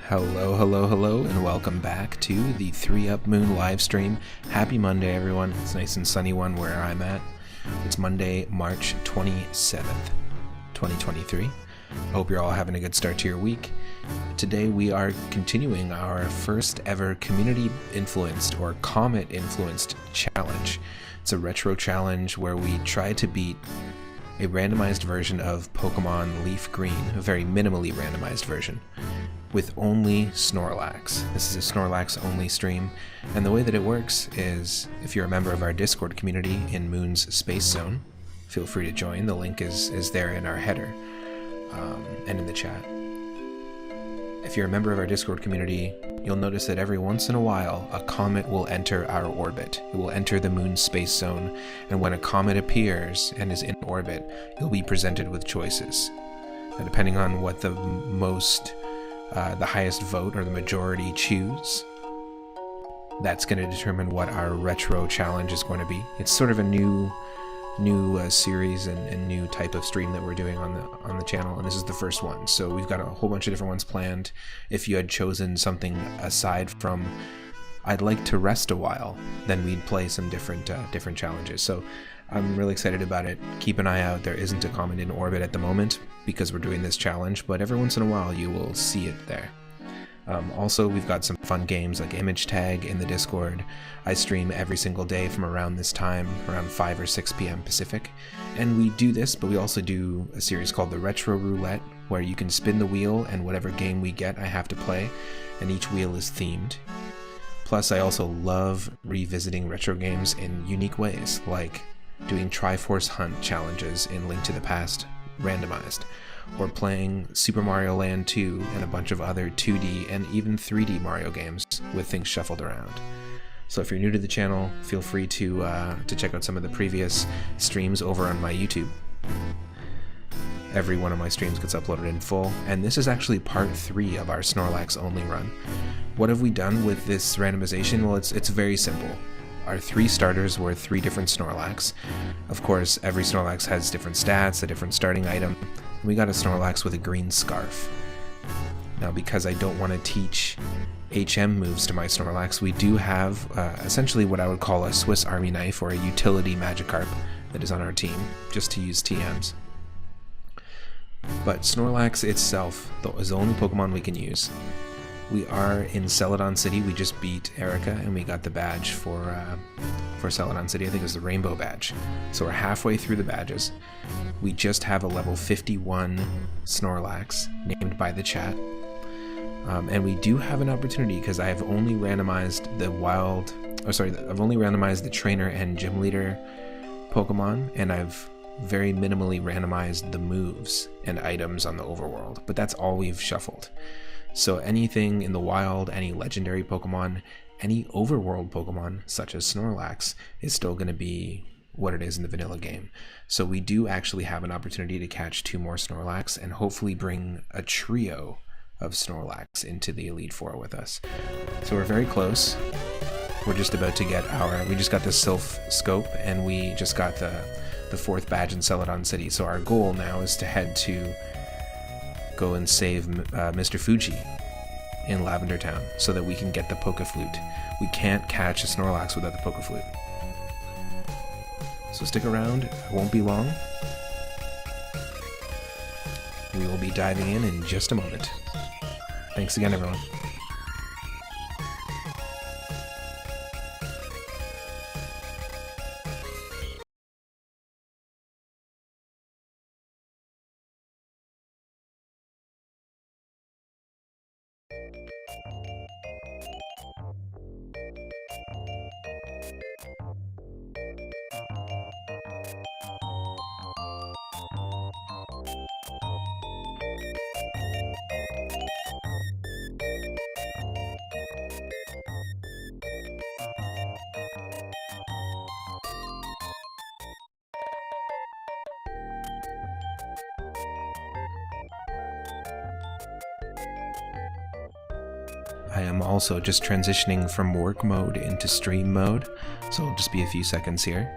Hello, hello, hello, and welcome back to the 3UP Moon live stream. Happy Monday, everyone. It's a nice and sunny one where I'm at. It's Monday, March 27th, 2023. I hope you're all having a good start to your week. Today we are continuing our first ever community-influenced or comet-influenced challenge. It's a retro challenge where we try to beat a randomized version of Pokemon Leaf Green, a very minimally randomized version, with only Snorlax. This is a Snorlax-only stream, and the way that it works is, if you're a member of our Discord community in Moon's Space Zone, feel free to join. The link is there in our header and in the chat. If you're a member of our Discord community, you'll notice that every once in a while, a comet will enter our orbit. It will enter the Moon's Space Zone, and when a comet appears and is in orbit, you'll be presented with choices. And depending on what the highest vote or the majority choose, that's going to determine what our retro challenge is going to be. It's sort of a new series and new type of stream that we're doing on the channel, and this is the first one. So we've got a whole bunch of different ones planned. If you had chosen something aside from I'd like to rest a while, then we'd play some different challenges. So I'm really excited about it. Keep an eye out. There isn't a comet in orbit at the moment because we're doing this challenge, but every once in a while you will see it there. Also, we've got some fun games like Image Tag in the Discord. I stream every single day from around this time, around 5 or 6 p.m. Pacific. And we do this, but we also do a series called the Retro Roulette, where you can spin the wheel and whatever game we get I have to play, and each wheel is themed. Plus, I also love revisiting retro games in unique ways, like doing Triforce Hunt challenges in Link to the Past randomized, or playing Super Mario Land 2 and a bunch of other 2D and even 3D Mario games with things shuffled around. So if you're new to the channel, feel free to check out some of the previous streams over on my YouTube. Every one of my streams gets uploaded in full, and this is actually part 3 of our Snorlax-only run. What have we done with this randomization? Well, it's very simple. Our 3 starters were 3 different Snorlax. Of course, every Snorlax has different stats, a different starting item. We got a Snorlax with a green scarf. Now, because I don't want to teach HM moves to my Snorlax, we do have essentially what I would call a Swiss Army knife or a utility Magikarp that is on our team, just to use TMs. But Snorlax itself is the only Pokemon we can use. We are in Celadon City. We just beat Erica, and we got the badge for Celadon City. I think it was the Rainbow Badge. So we're halfway through the badges. We just have a level 51 Snorlax, named by the chat. And we do have an opportunity, because I have only randomized I've only randomized the trainer and gym leader Pokemon, and I've very minimally randomized the moves and items on the overworld. But that's all we've shuffled. So anything in the wild, any legendary Pokemon, any overworld Pokemon, such as Snorlax, is still going to be what it is in the vanilla game. So we do actually have an opportunity to catch 2 more Snorlax and hopefully bring a trio of Snorlax into the Elite Four with us. So we're very close. We're just about to get we just got the Sylph Scope, and we just got the 4th badge in Celadon City. So our goal now is to head to go and save Mr. Fuji in Lavender Town so that we can get the Poke Flute. We can't catch a Snorlax without the Poke Flute. So stick around, it won't be long. We will be diving in just a moment. Thanks again, everyone. I am also just transitioning from work mode into stream mode, so it'll just be a few seconds here.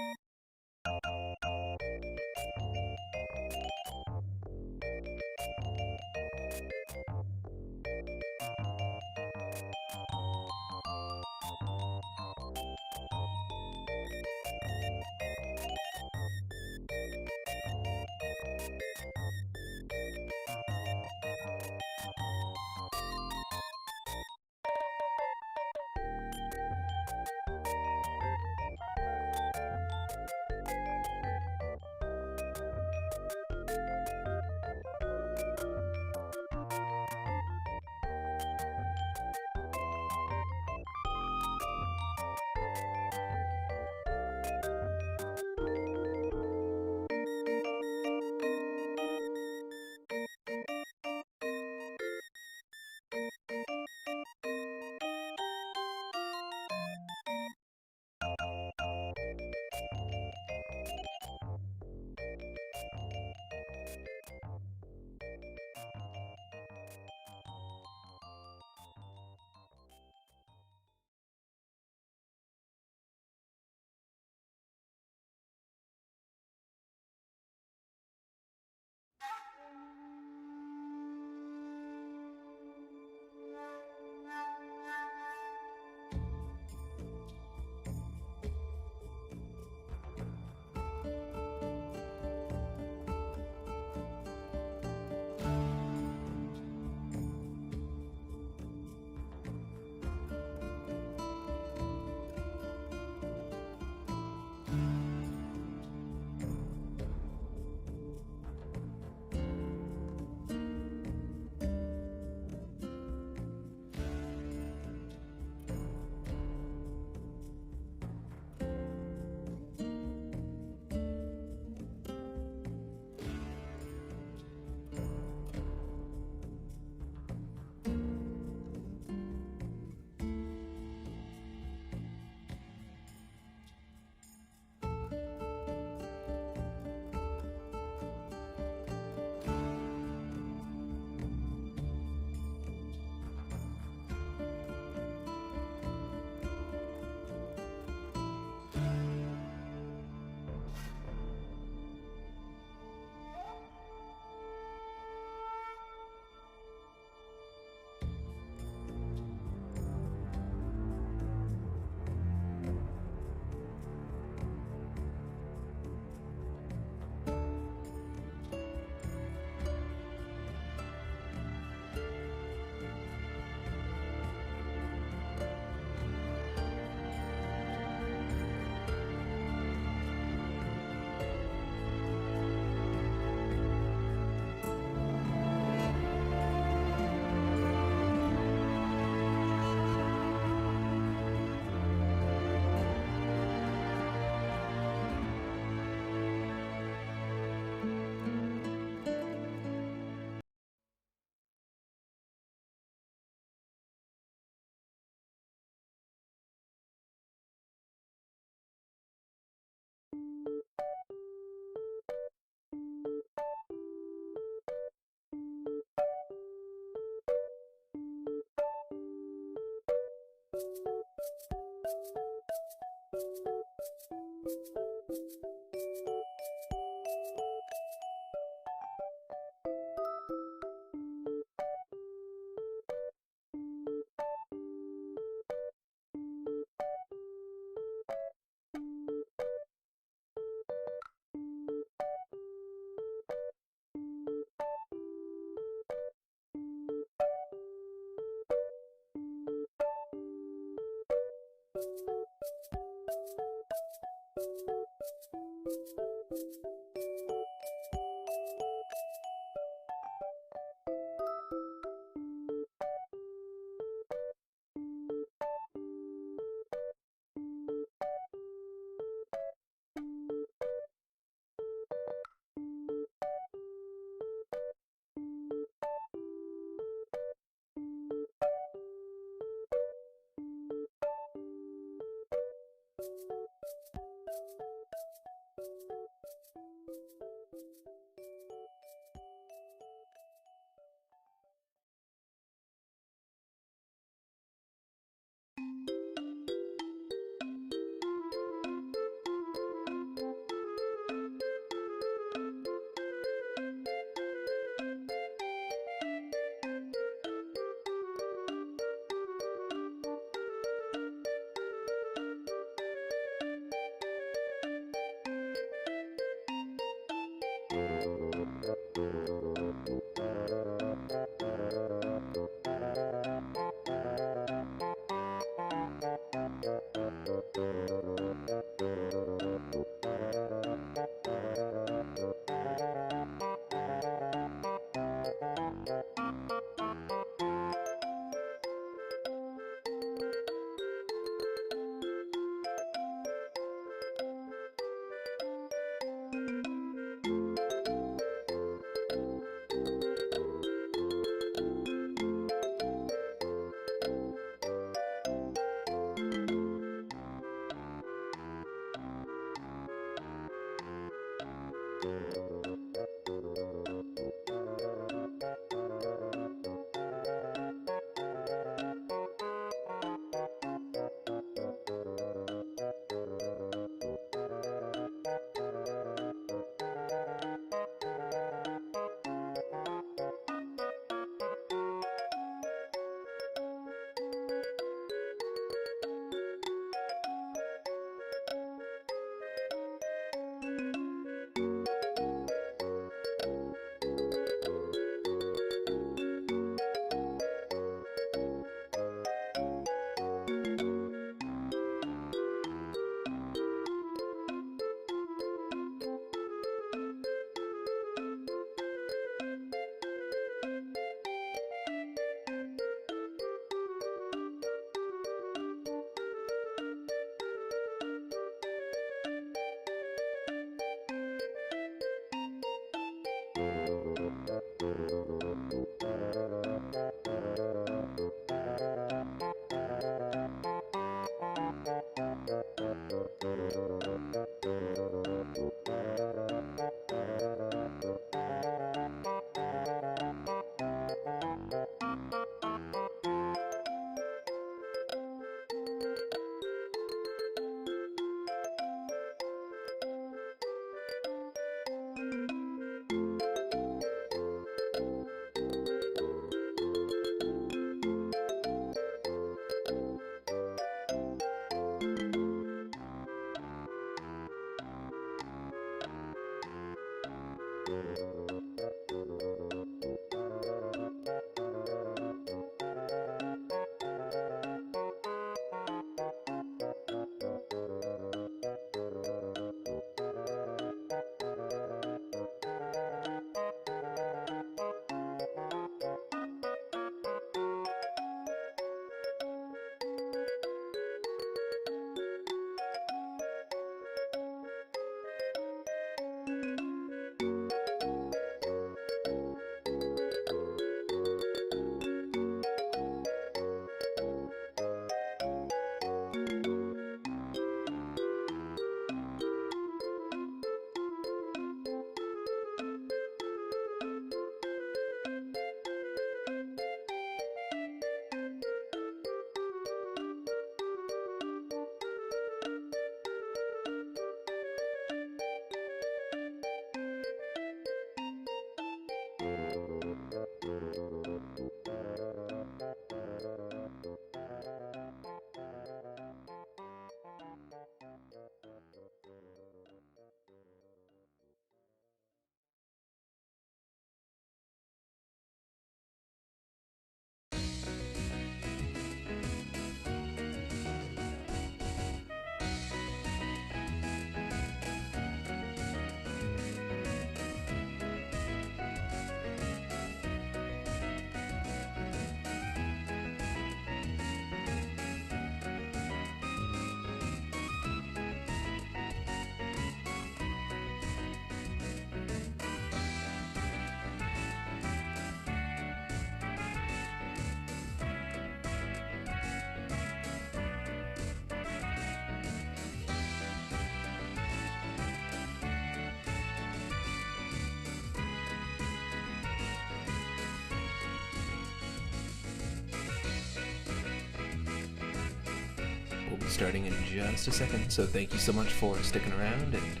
be starting in just a second, so thank you so much for sticking around and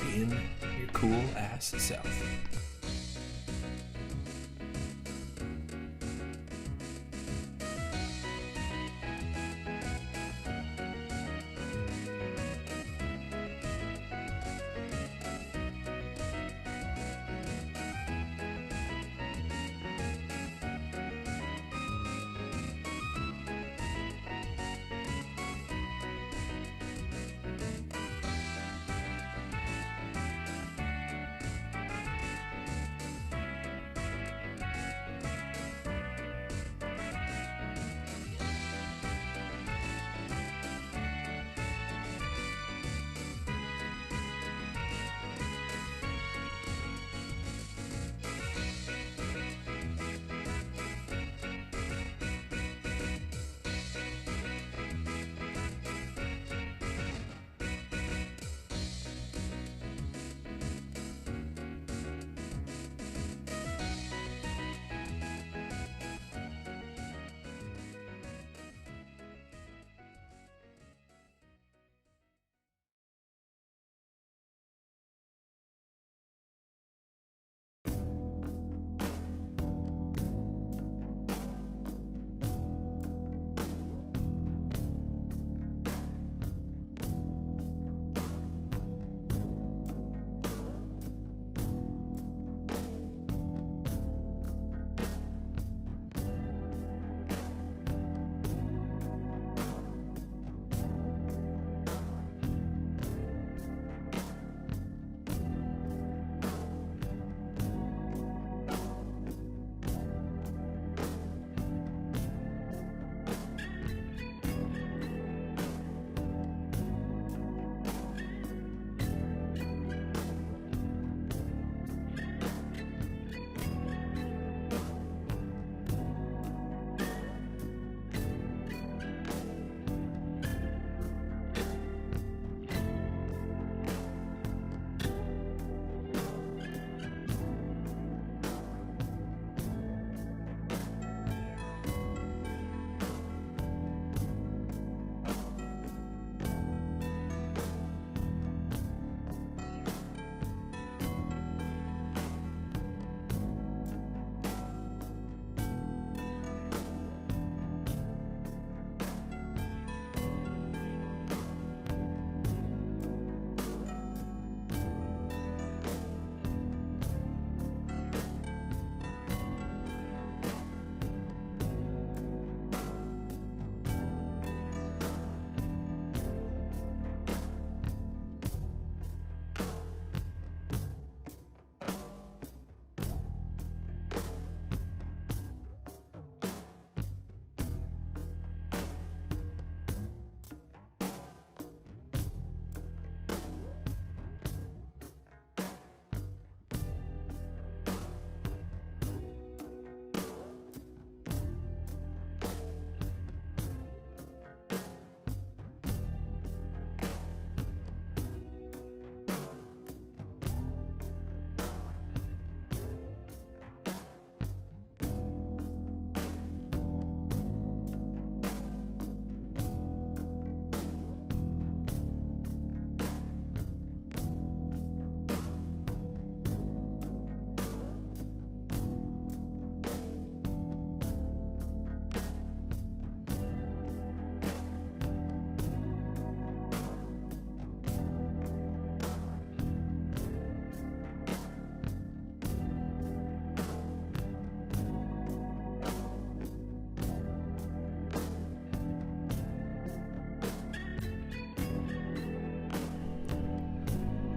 being your cool ass self.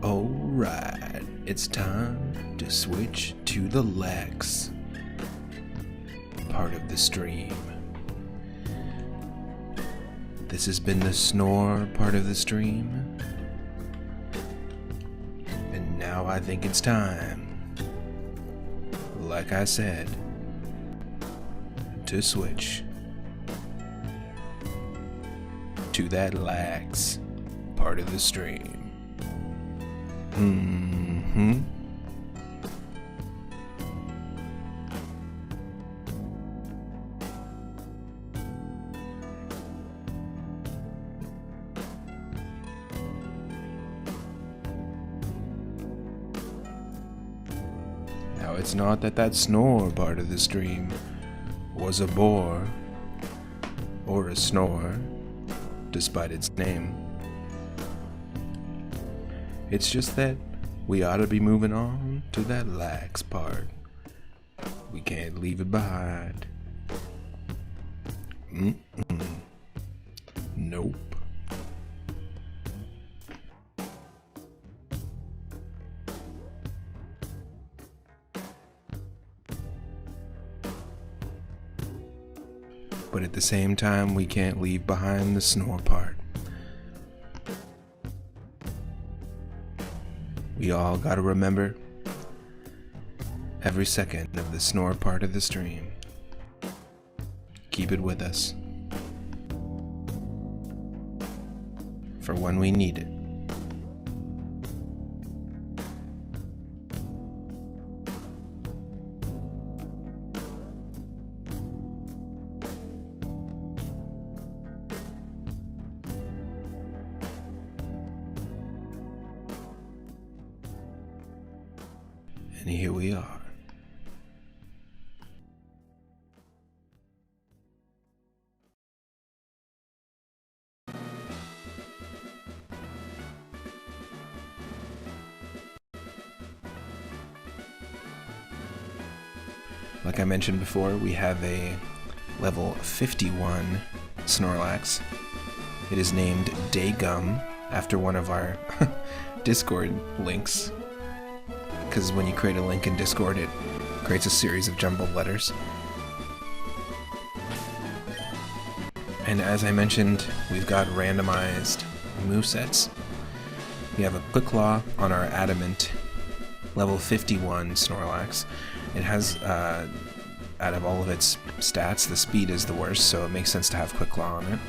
Alright, it's time to switch to the Lex part of the stream. This has been the snore part of the stream, and now I think it's time, like I said, to switch to that Lex part of the stream. it's not that snore part of the stream was a bore or a snore, despite its name. It's just that we ought to be moving on to that lax part. We can't leave it behind. Nope. But at the same time, we can't leave behind the snore part. We all gotta remember every second of the snore part of the stream. Keep it with us for when we need it. And here we are. Like I mentioned before, we have a level 51 Snorlax. It is named Daygum after one of our Discord links. Because when you create a link in Discord, it creates a series of jumbled letters. And as I mentioned, we've got randomized movesets. We have a Quick Claw on our Adamant level 51 Snorlax. It has, out of all of its stats, the speed is the worst, so it makes sense to have Quick Claw on it.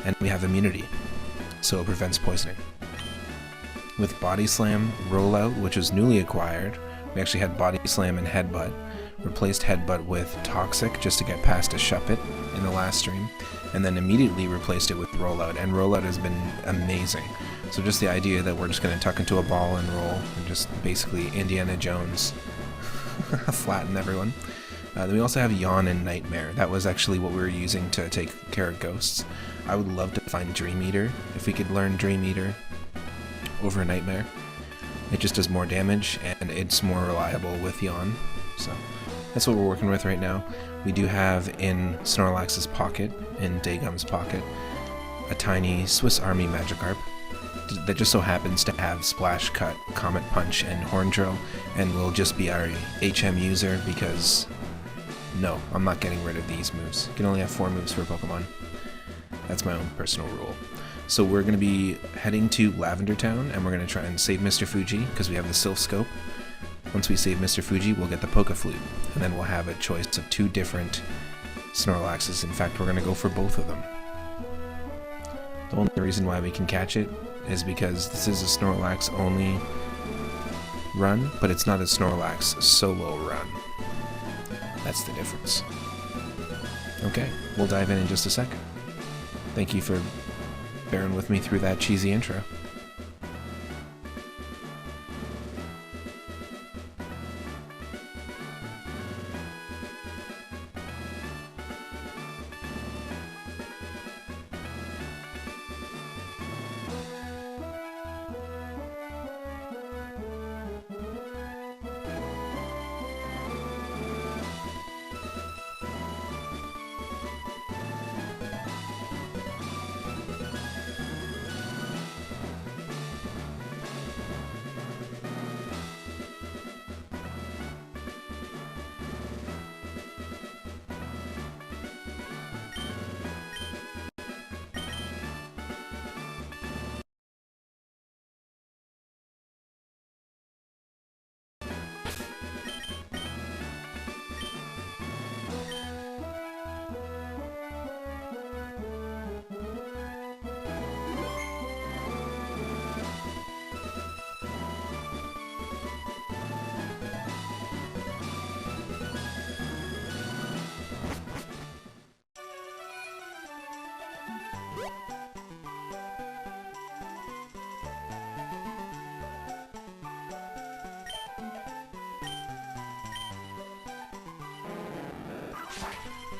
And we have immunity, so it prevents poisoning. With Body Slam, Rollout, which was newly acquired, we actually had Body Slam and Headbutt. Replaced Headbutt with Toxic just to get past a Shuppet in the last stream, and then immediately replaced it with Rollout, and Rollout has been amazing. So just the idea that we're just going to tuck into a ball and roll, and just basically Indiana Jones flatten everyone. Then we also have Yawn and Nightmare. That was actually what we were using to take care of ghosts. I would love to find Dream Eater. If we could learn Dream Eater over Nightmare, it just does more damage and it's more reliable with Yawn. So that's what we're working with right now. We do have in Snorlax's pocket, in Daygum's pocket, a tiny Swiss Army Magikarp that just so happens to have Splash Cut, Comet Punch, and Horn Drill, and will just be our HM user because no, I'm not getting rid of these moves. You can only have 4 moves per Pokemon. That's my own personal rule. So we're going to be heading to Lavender Town, and we're going to try and save Mr. Fuji, because we have the Sylph Scope. Once we save Mr. Fuji, we'll get the Poke Flute, and then we'll have a choice of 2 different Snorlaxes. In fact, we're going to go for both of them. The only reason why we can catch it is because this is a Snorlax-only run, but it's not a Snorlax solo run. That's the difference. Okay, we'll dive in just a second. Thank you for bearing with me through that cheesy intro.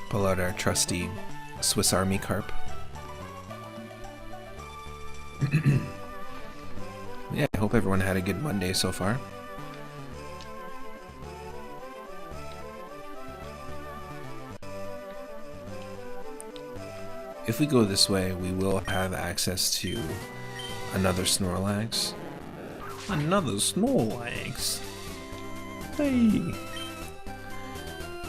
Pull out our trusty Swiss Army carp. Yeah, I hope everyone had a good Monday so far. If we go this way, we will have access to another Snorlax. Another Snorlax! Hey!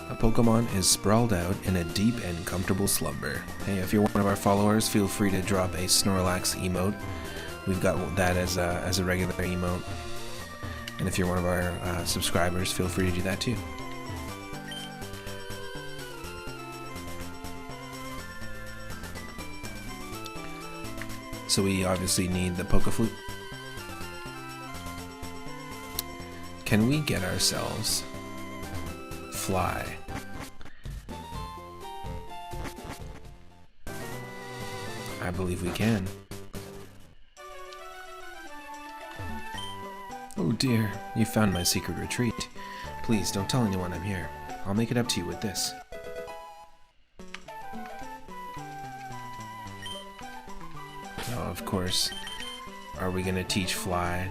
A Pokemon is sprawled out in a deep and comfortable slumber. Hey, if you're one of our followers, feel free to drop a Snorlax emote. We've got that as a regular emote. And if you're one of our subscribers, feel free to do that too. So we obviously need the Pokeflute. Can we get ourselves Fly? I believe we can. Oh dear, you found my secret retreat. Please don't tell anyone I'm here. I'll make it up to you with this. Oh, of course. Are we gonna teach Fly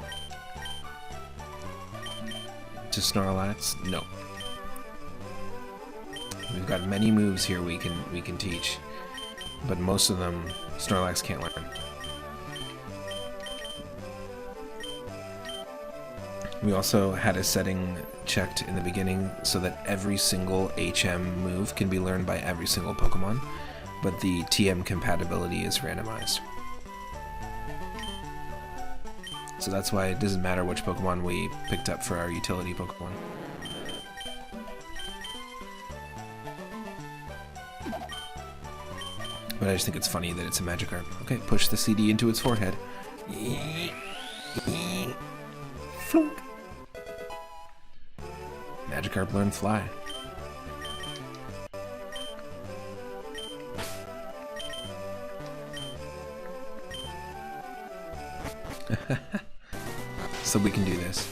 to Snorlax? No. We've got many moves here we can teach, but most of them Snorlax can't learn. We also had a setting checked in the beginning so that every single HM move can be learned by every single Pokemon, but the TM compatibility is randomized. So that's why it doesn't matter which Pokemon we picked up for our utility Pokemon. But I just think it's funny that it's a Magikarp. Okay, push the CD into its forehead. Flunk. Magikarp learned Fly. So we can do this.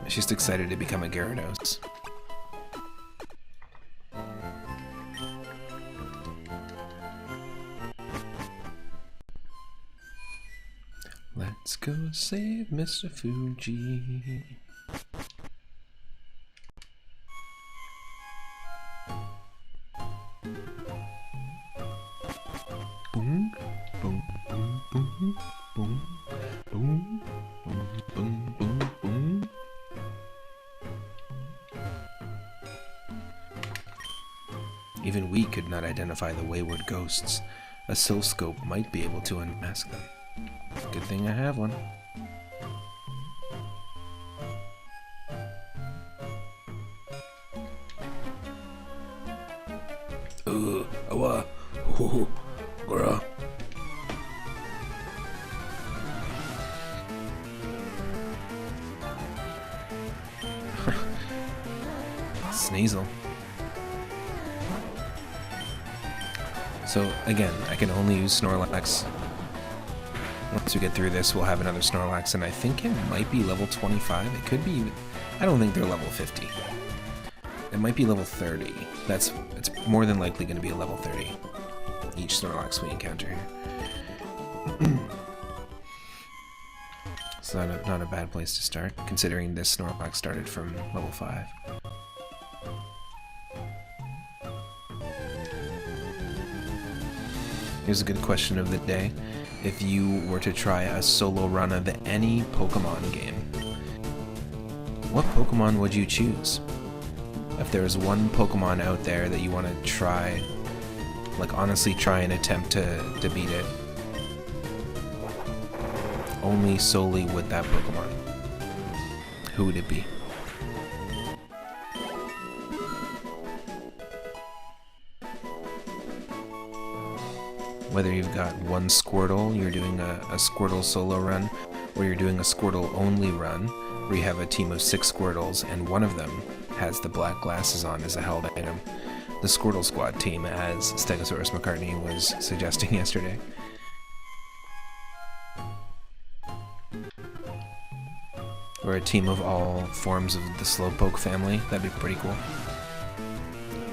She's just excited to become a Gyarados. Let's go save Mr. Fuji. Boom, boom, boom, boom, boom, boom, boom, boom, boom, boom. Even we could not identify the wayward ghosts. A oscilloscope might be able to unmask them. Good thing I have one. Awa, hoo, bruh. Sneasel. So again, I can only use Snorlax. Once we get through this, we'll have another Snorlax, and I think it might be level 25. It could be. I don't think they're level 50. It might be level 30. It's more than likely going to be a level 30. Each Snorlax we encounter here. It's not a bad place to start, considering this Snorlax started from level 5. Here's a good question of the day. If you were to try a solo run of any Pokemon game, what Pokemon would you choose? If there's one Pokemon out there that you want to try, like honestly try and attempt to beat it, only solely with that Pokemon, who would it be? Whether you've got one Squirtle, you're doing a Squirtle solo run, where you're doing a Squirtle-only run, where you have a team of 6 Squirtles, and one of them has the black glasses on as a held item. The Squirtle Squad team, as Stegosaurus McCartney was suggesting yesterday. Or a team of all forms of the Slowpoke family. That'd be pretty cool.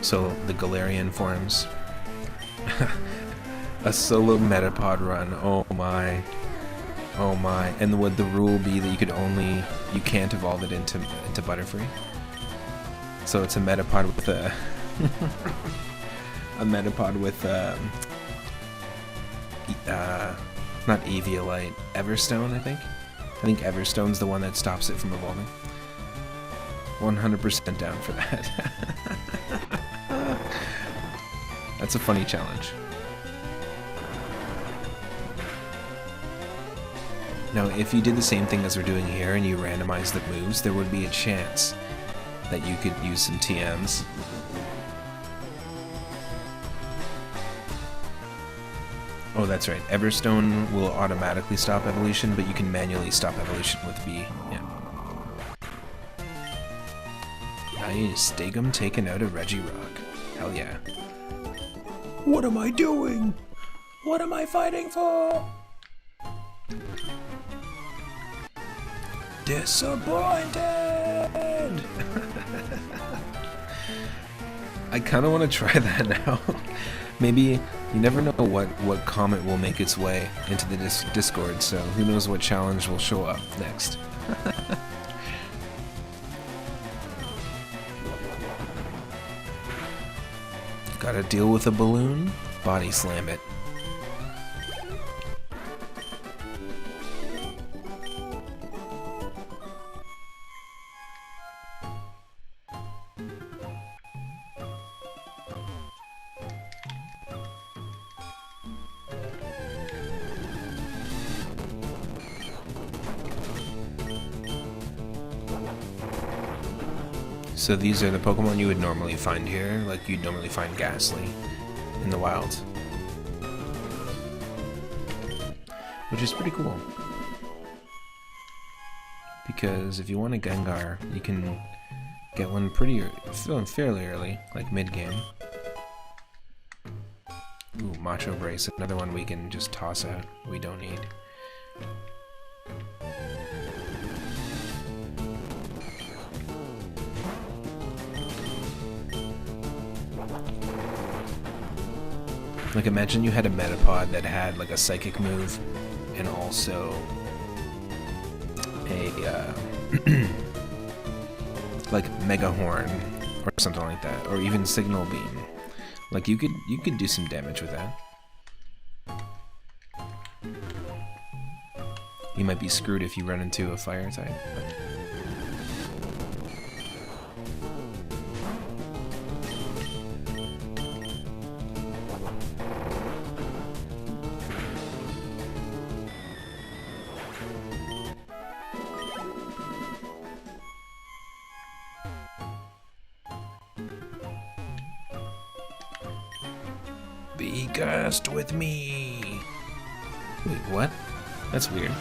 So, the Galarian forms. A solo Metapod run. Oh my. Oh my. And would the rule be that you can't evolve it into Butterfree? So it's a Metapod with a... a Metapod with, not Eviolite, Everstone, I think? I think Everstone's the one that stops it from evolving. 100% down for that. That's a funny challenge. Now, if you did the same thing as we're doing here and you randomized the moves, there would be a chance that you could use some TMs. Oh, that's right. Everstone will automatically stop evolution, but you can manually stop evolution with B. Yeah. Nice. Stagum taking out a Regirock. Hell yeah. What am I doing? What am I fighting for? Disappointed! I kind of want to try that now. Maybe, you never know what comment will make its way into the Discord, so who knows what challenge will show up next. Gotta deal with a balloon? Body slam it. So these are the Pokemon you would normally find here, like you'd normally find Ghastly in the wild. Which is pretty cool. Because if you want a Gengar, you can get one fairly early, like mid-game. Ooh, Macho Brace, another one we can just toss out, we don't need. Like, imagine you had a Metapod that had, like, a Psychic move, and also a, like, Mega Horn, or something like that, or even Signal Beam. Like, you could do some damage with that. You might be screwed if you run into a Fire type. Be cursed with me! Wait, what? That's weird.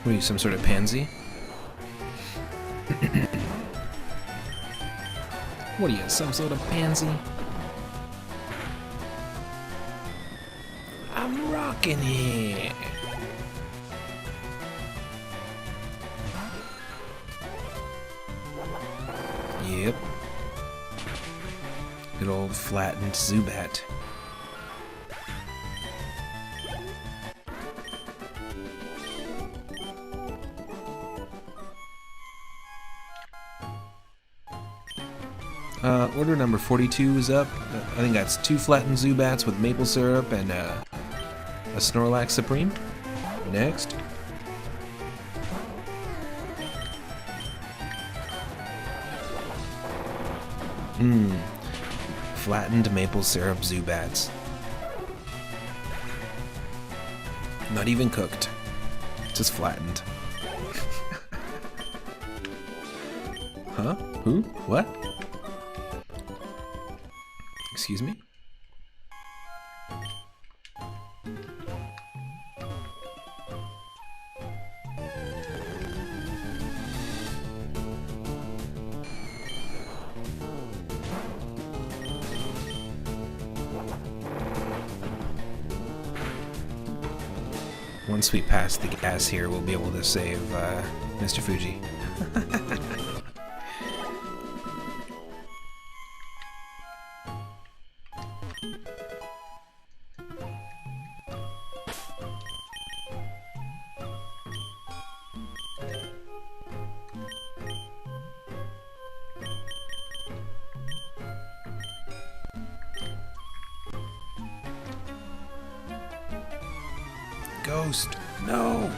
What are you, some sort of pansy? What are you, some sort of pansy? I'm rocking it! Yep. Good old flattened Zubat. Order number 42 is up. I think that's 2 flattened Zubats with maple syrup and a Snorlax Supreme. Next. Flattened maple syrup Zubats. Not even cooked. Just flattened. Huh? Who? What? Excuse me? Once we pass the gas here, we'll be able to save Mr. Fuji. Ghost, no!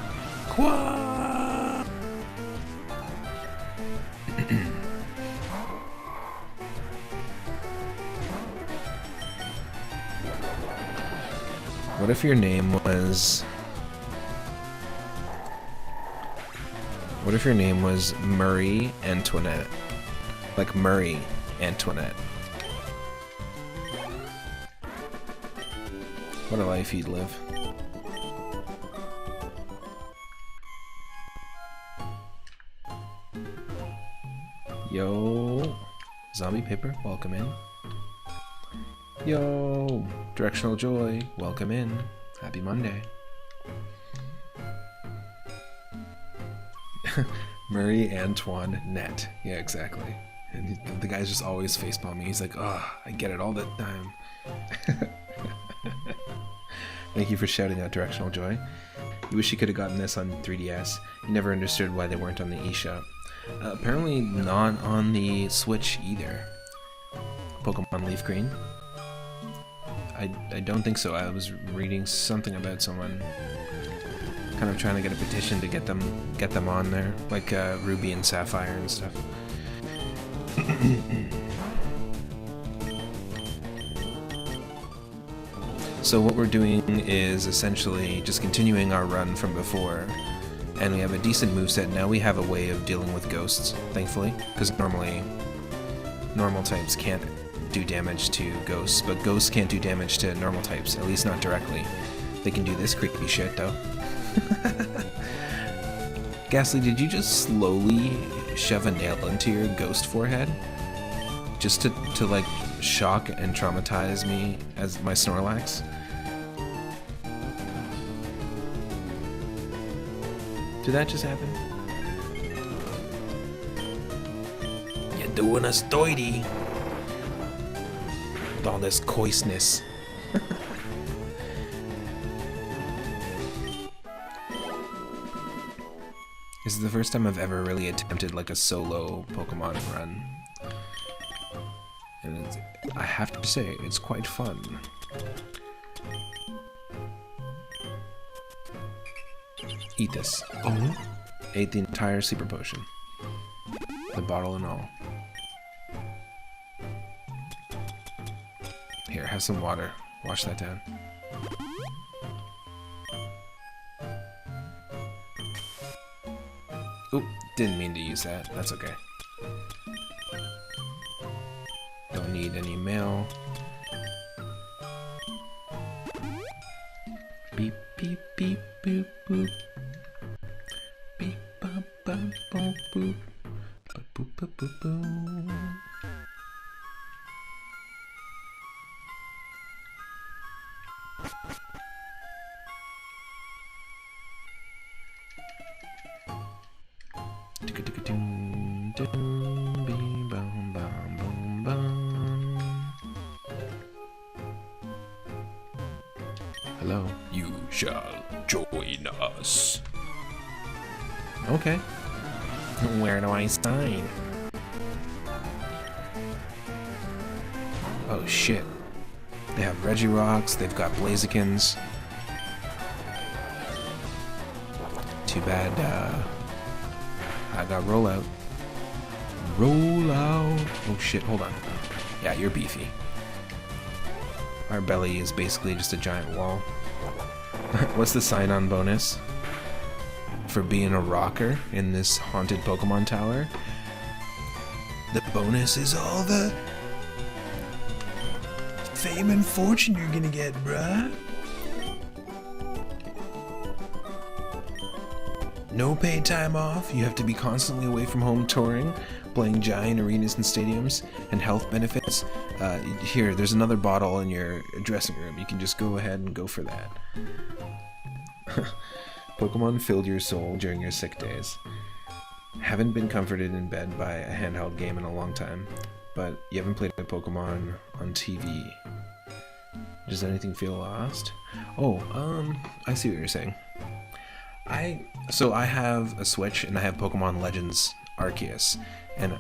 Qua! What if your name was... What if your name was Murray Antoinette? Like Murray Antoinette. What a life you'd live. Yo, Zombie Paper, welcome in. Yo, Directional Joy, welcome in. Happy Monday. Murray Antoine Net. Yeah, exactly. And the guy's just always facepalm me. He's like, oh, I get it all the time. Thank you for shouting out Directional Joy. You wish you could have gotten this on 3DS. You never understood why they weren't on the eShop. Apparently not on the Switch either. Pokemon Leaf Green? I don't think so. I was reading something about someone kind of trying to get a petition to get them on there, like Ruby and Sapphire and stuff. So what we're doing is essentially just continuing our run from before. And we have a decent moveset. Now we have a way of dealing with ghosts, thankfully, because normally normal types can't do damage to ghosts, but ghosts can't do damage to normal types, at least not directly. They can do this creepy shit, though. Ghastly, did you just slowly shove a nail into your ghost forehead? Just to like, shock and traumatize me as my Snorlax? Did that just happen? You're doing us dirty. With all this coarseness. This is the first time I've ever really attempted like a solo Pokemon run. And I have to say, it's quite fun. Eat this. Oh? Ate the entire super potion. The bottle and all. Here, have some water. Wash that down. Oop, didn't mean to use that. That's okay. Don't need any mail. Beep, beep, beep, boop, boop. Beep, bop, bop, boop, boop. Boop, boop, boop, boop, boop. Hello. You shall join us. Okay. Where do I sign? Oh shit. They have Regirocks, they've got Blazikens. Too bad, I got Rollout. Rollout! Oh shit, hold on. Yeah, you're beefy. Our belly is basically just a giant wall. What's the sign-on bonus for being a rocker in this haunted Pokemon tower? The bonus is all the fame and fortune you're gonna get, bruh. No paid time off, you have to be constantly away from home touring, playing giant arenas and stadiums, and health benefits. Here, there's another bottle in your dressing room. You can just go ahead and go for that. Pokemon filled your soul during your sick days. Haven't been comforted in bed by a handheld game in a long time, but you haven't played a Pokemon on TV. Does anything feel lost? Oh, I see what you're saying. So I have a Switch and I have Pokemon Legends Arceus, and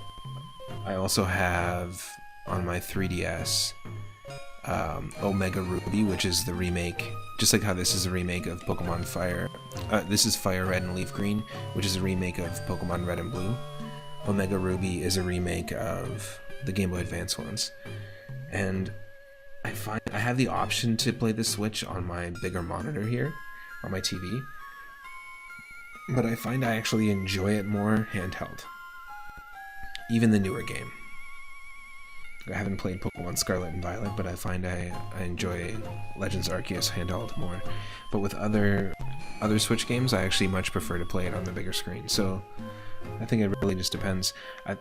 I also have on my 3DS Omega Ruby, which is the remake, just like how this is a remake of Pokemon Fire. This is Fire Red and Leaf Green, which is a remake of Pokemon Red and Blue. Omega Ruby is a remake of the Game Boy Advance ones. And I find I have the option to play the Switch on my bigger monitor here, on my TV, but I find I actually enjoy it more handheld. Even the newer game. I haven't played Pokemon Scarlet and Violet, but I find I enjoy Legends Arceus handheld more. But with other Switch games, I actually much prefer to play it on the bigger screen. So I think it really just depends. I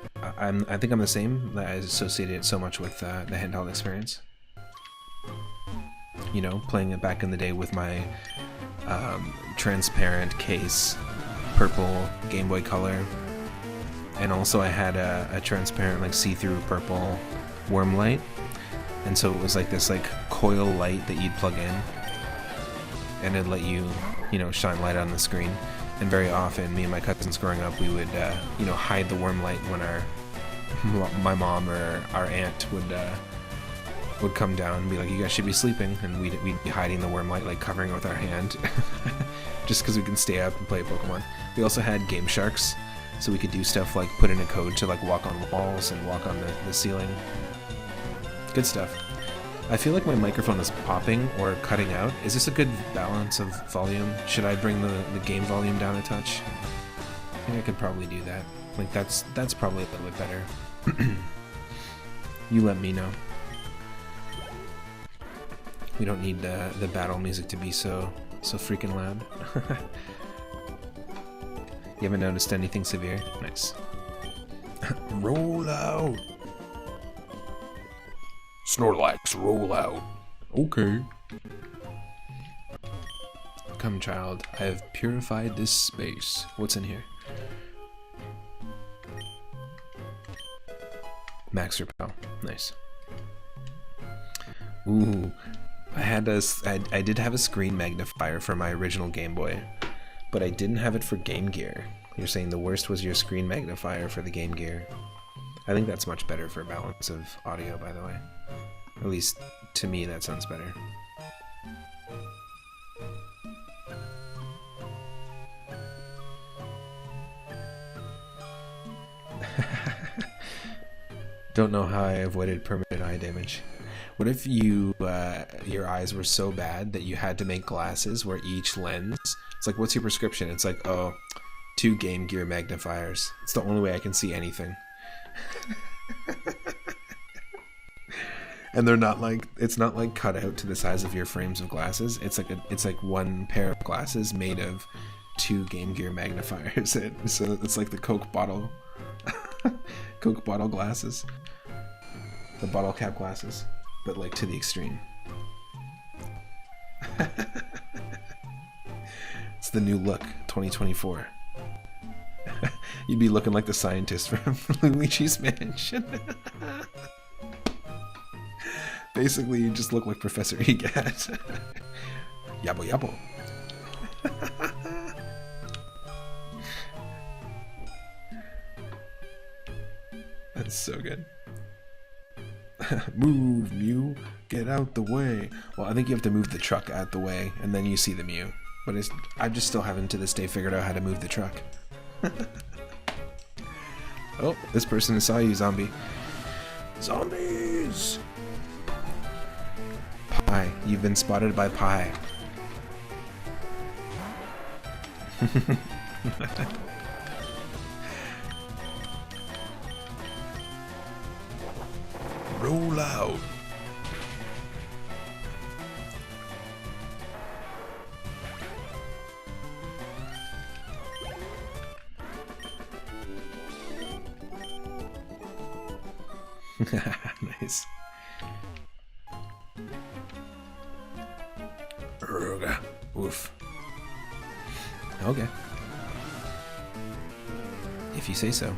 think I'm the same. I associate it so much with the handheld experience. You know, playing it back in the day with my transparent case, purple Game Boy Color, and also I had a transparent, like, see-through purple worm light, and so it was like this coil light that you'd plug in, and it'd let you, shine light on the screen. And very often, me and my cousins growing up, we would hide the worm light when my mom or our aunt would come down and be like, "You guys should be sleeping," and we'd be hiding the worm light, like covering it with our hand, just because we can stay up and play Pokemon. We also had Game Sharks, so we could do stuff like put in a code to walk on walls and walk on the ceiling. Good stuff. I feel like my microphone is popping or cutting out. Is this a good balance of volume? Should I bring the game volume down a touch? I think I could probably do that. Like that's probably a little bit better. You let me know. We don't need the battle music to be so freaking loud. You haven't noticed anything severe? Nice. Roll out! Snorlax, roll out. Okay. Come, child. I have purified this space. What's in here? Max Repel. Nice. Ooh. I did have a screen magnifier for my original Game Boy, but I didn't have it for Game Gear. You're saying the worst was your screen magnifier for the Game Gear. I think that's much better for balance of audio, by the way. At least, to me, that sounds better. Don't know how I avoided permanent eye damage. What if your eyes were so bad that you had to make glasses where each lens... It's like, what's your prescription? It's like, 2 Game Gear magnifiers. It's the only way I can see anything. And they're not it's not cut out to the size of your frames of glasses. It's like one pair of glasses made of 2 Game Gear magnifiers. So it's like the Coke bottle glasses, the bottle cap glasses, but to the extreme. It's the new look, 2024. You'd be looking like the scientist from Luigi's Mansion. Basically, you just look like Professor Egat. Yabbo yabbo. That's so good. Move, Mew. Get out the way. Well, I think you have to move the truck out the way, and then you see the Mew. But I just still haven't to this day figured out how to move the truck. Oh, this person saw you, zombie. Zombies! Pie. You've been spotted by Pie. Roll out. Nice. Oof. Okay. If you say so.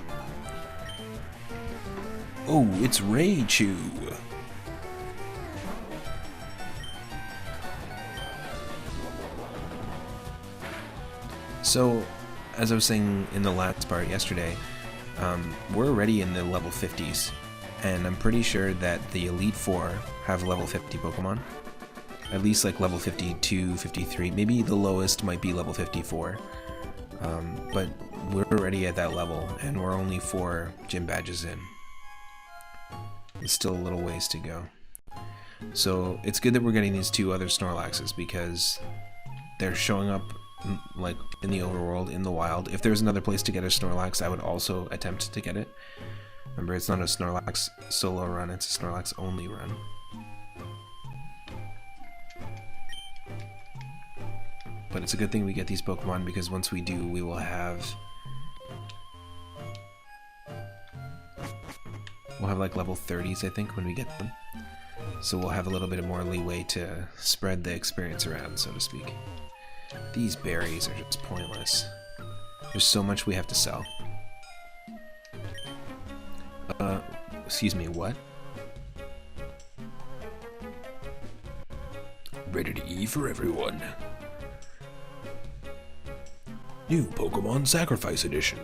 Oh, it's Raichu! So, as I was saying in the last part yesterday, we're already in the level 50s, and I'm pretty sure that the Elite Four have level 50 Pokemon. At least like level 52, 53, maybe the lowest might be level 54. But we're already at that level, and we're only 4 gym badges in. There's still a little ways to go. So it's good that we're getting these 2 other Snorlaxes, because they're showing up like in the overworld, in the wild. If there's another place to get a Snorlax, I would also attempt to get it. Remember, it's not a Snorlax solo run, it's a Snorlax-only run. But it's a good thing we get these Pokemon, because once we do, we will have... We'll have like level 30s, I think, when we get them. So we'll have a little bit more leeway to spread the experience around, so to speak. These berries are just pointless. There's so much we have to sell. Excuse me, what? Rated E for everyone. New Pokemon Sacrifice Edition.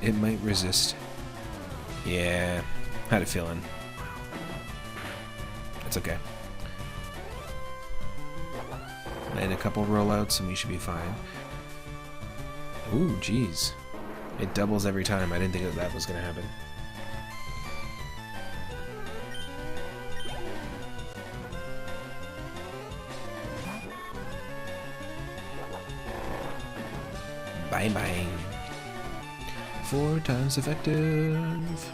It might resist. Yeah, had a feeling. It's okay. And a couple rollouts and we should be fine. Ooh, jeez. It doubles every time. I didn't think that was gonna happen. Bang bang. 4 times effective.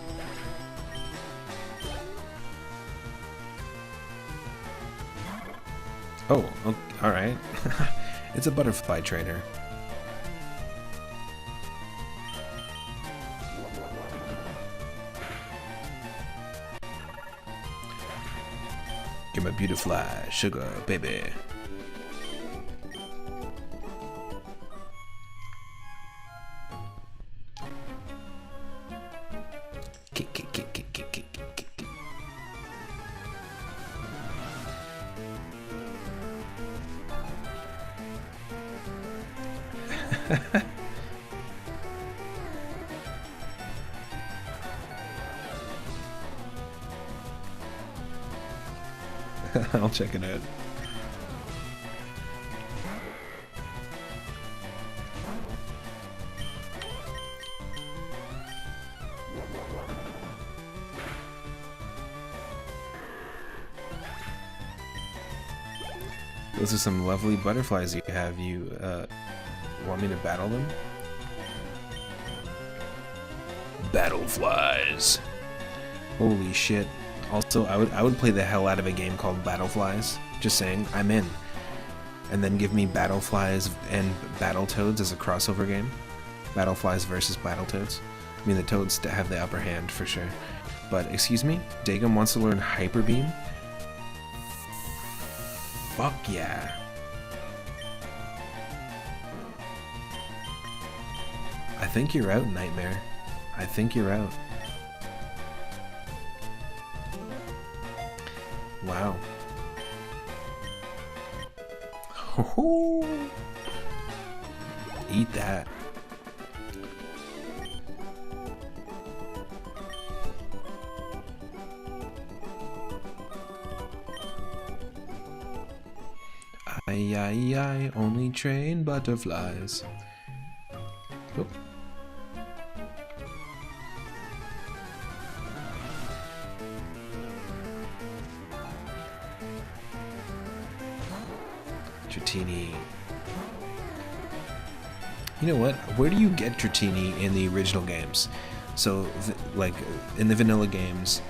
Oh, okay, alright. It's a butterfly trainer. You're my beautiful sugar, baby. Kick, kick, kick, kick, kick, kick, kick, kick. I'll check it out. Those are some lovely butterflies you have. You want me to battle them? Battleflies. Holy shit. Also, I would play the hell out of a game called Battleflies. Just saying, I'm in. And then give me Battleflies and Battletoads as a crossover game. Battleflies versus Battletoads. I mean, the Toads have the upper hand for sure. But, excuse me? Dagum wants to learn Hyper Beam? Fuck yeah. I think you're out, Nightmare. I think you're out. Wow. Oh, eat that. I only train butterflies. Oh. Dratini. You know what? Where do you get Dratini in the original games? So, like, in the vanilla games,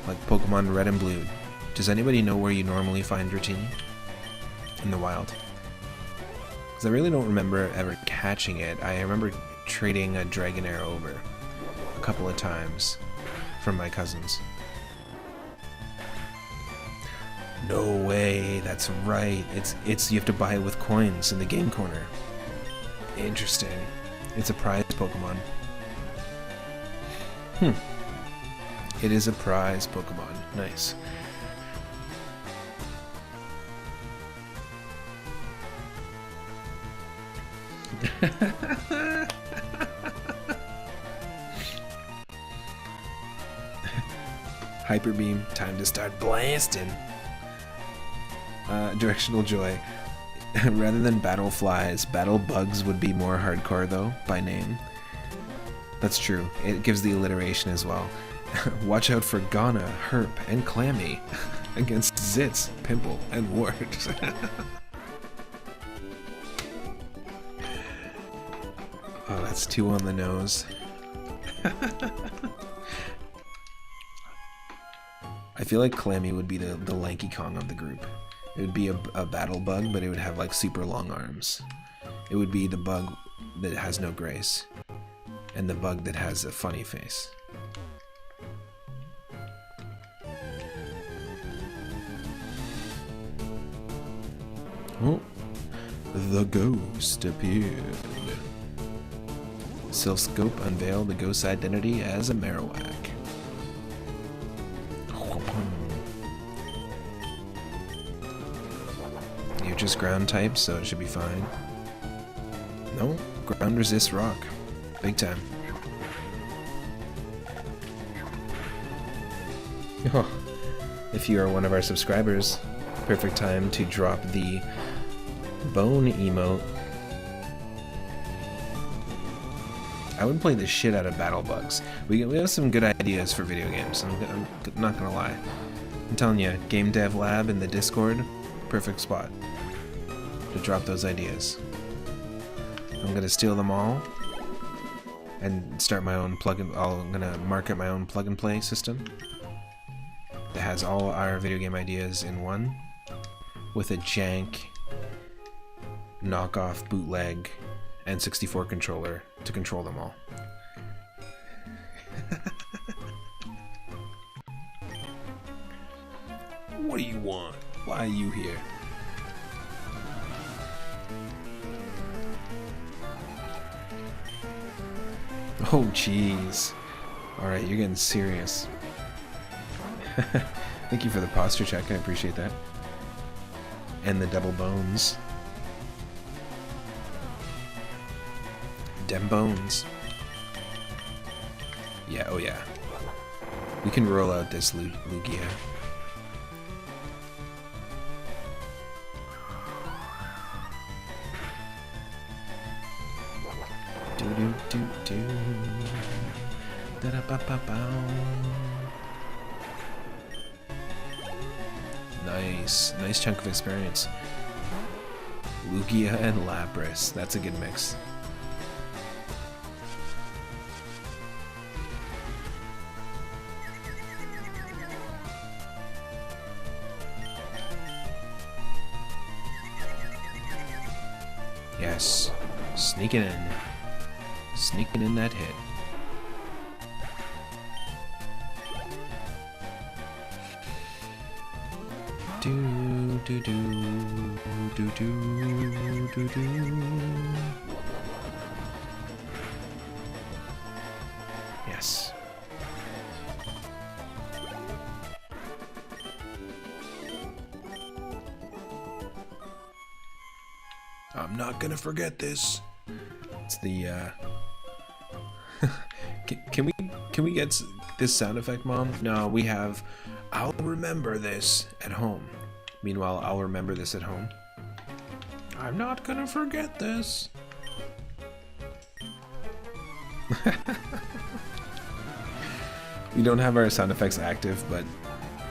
like Pokemon Red and Blue, does anybody know where you normally find Dratini? in the wild. Because I really don't remember ever catching it. I remember trading a Dragonair over a couple of times from my cousins. No way, that's right. It's you have to buy it with coins in the game corner. Interesting. It's a prize Pokemon. It is a prize Pokemon. Nice. Hyper Beam, time to start blasting. Directional Joy. Rather than battle flies, battle bugs would be more hardcore though, by name. That's true. It gives the alliteration as well. Watch out for Ghana, Herp, and Clammy against Zitz, Pimple, and Wart. Oh, that's 2 on the nose. I feel like Clammy would be the lanky Kong of the group. It would be a battle bug, but it would have like super long arms. It would be the bug that has no grace, and the bug that has a funny face. Oh, the ghost appeared. Silphscope unveiled the ghost's identity as a Marowak. You're just ground type, so it should be fine. No, ground resists rock. Big time. Oh, if you are one of our subscribers, perfect time to drop the bone emote. I would play the shit out of battle bugs. We have some good ideas for video games. I'm not gonna lie. I'm telling you, Game Dev Lab in the Discord, perfect spot to drop those ideas. I'm gonna steal them all and start my own I'm gonna market my own plug and play system that has all our video game ideas in one, with a jank knockoff bootleg N64 controller to control them all. What do you want? Why are you here? Oh jeez. Alright, you're getting serious. Thank you for the posture check, I appreciate that. And the double bones. Dem bones. Yeah, oh yeah. We can roll out this Lugia. Do do do do. Da da ba ba ba. Nice chunk of experience. Lugia and Lapras. That's a good mix. Yes, sneaking in that hit. Do do do do do do do. Yes. I'm not gonna forget this. It's the can we get this sound effect, Mom? No, we have I'll remember this at home. Meanwhile, I'll remember this at home. I'm not gonna forget this. We don't have our sound effects active, but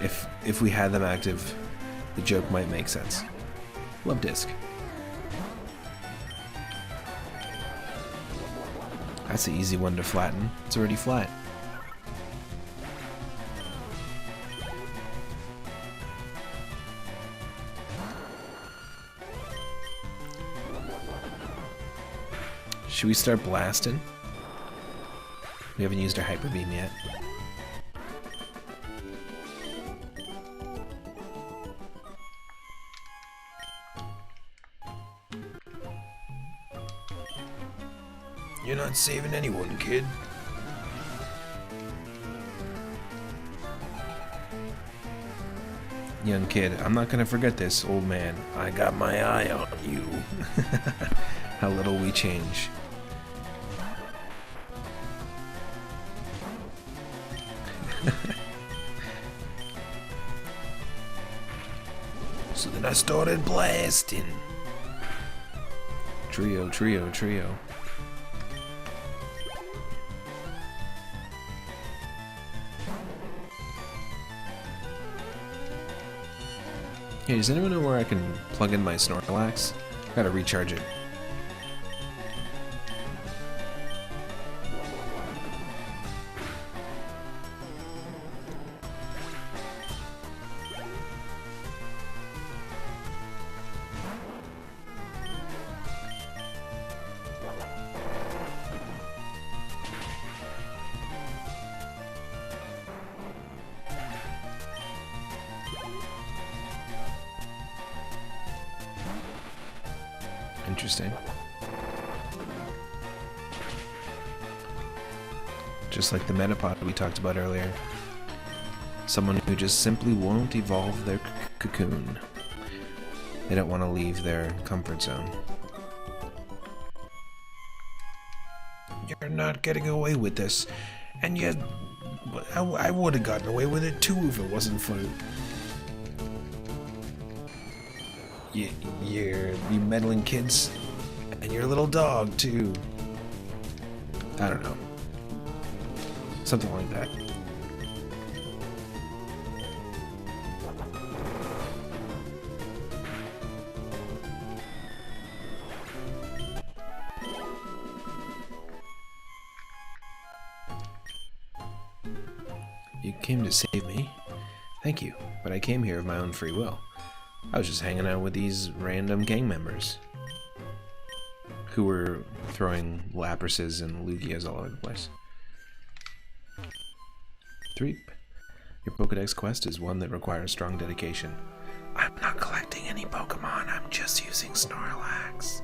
if we had them active, the joke might make sense. Love disc. That's an easy one to flatten. It's already flat. Should we start blasting? We haven't used our Hyper Beam yet. You're not saving anyone, kid. Young kid, I'm not gonna forget this, old man. I got my eye on you. How little we change. So then I started blasting. Trio, trio, trio. Hey, does anyone know where I can plug in my Snorlax? Gotta recharge it. Interesting. Just like the Metapod we talked about earlier. Someone who just simply won't evolve their cocoon. They don't want to leave their comfort zone. You're not getting away with this. And yet, I would have gotten away with it too if it wasn't for... You meddling kids, and your little dog too. I don't know. Something like that. You came to save me. Thank you, but I came here of my own free will. I was just hanging out with these random gang members who were throwing Laprases and Lugias all over the place. 3. Your Pokedex quest is one that requires strong dedication. I'm not collecting any Pokemon, I'm just using Snorlax.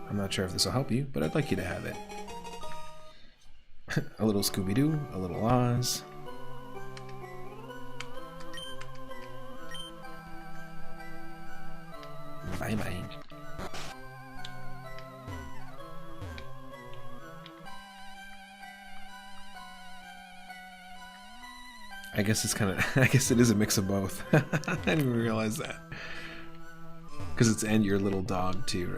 I'm not sure if this will help you, but I'd like you to have it. A little Scooby-Doo, a little Oz. Bye-bye. I guess it's kind of... I guess it is a mix of both. I didn't even realize that. Because it's and your little dog too,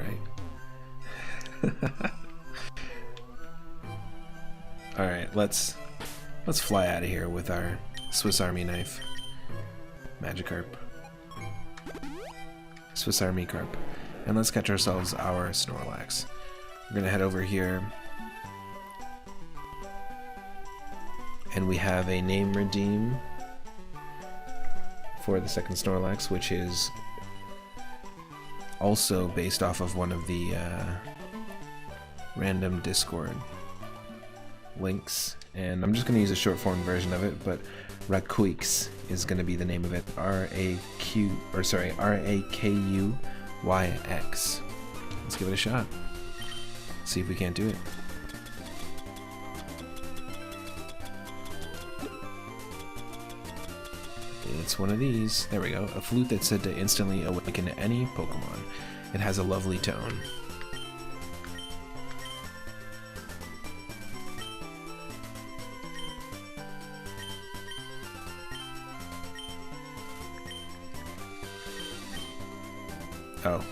right? Alright, let's fly out of here with our Swiss Army knife. Magikarp. Swiss Army Carp. And let's catch ourselves our Snorlax. We're gonna head over here. And we have a name redeem for the second Snorlax, which is also based off of one of the random Discord links. And I'm just gonna use a short form version of it, but Rakuix is going to be the name of it. R-A-K-U-Y-X. Let's give it a shot. See if we can't do it. It's one of these. There we go. A flute that's said to instantly awaken any Pokemon. It has a lovely tone. Oh,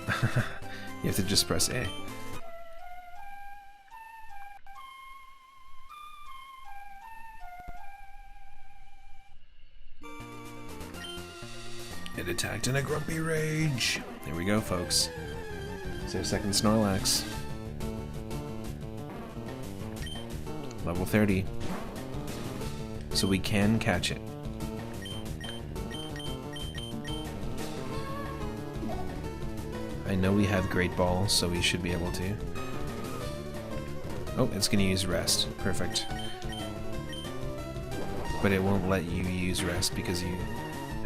you have to just press A. It attacked in a grumpy rage. There we go, folks. It's our second Snorlax. Level 30. So we can catch it. I I know we have Great Ball, so we should be able to. Oh, it's gonna use Rest. Perfect. But it won't let you use Rest because you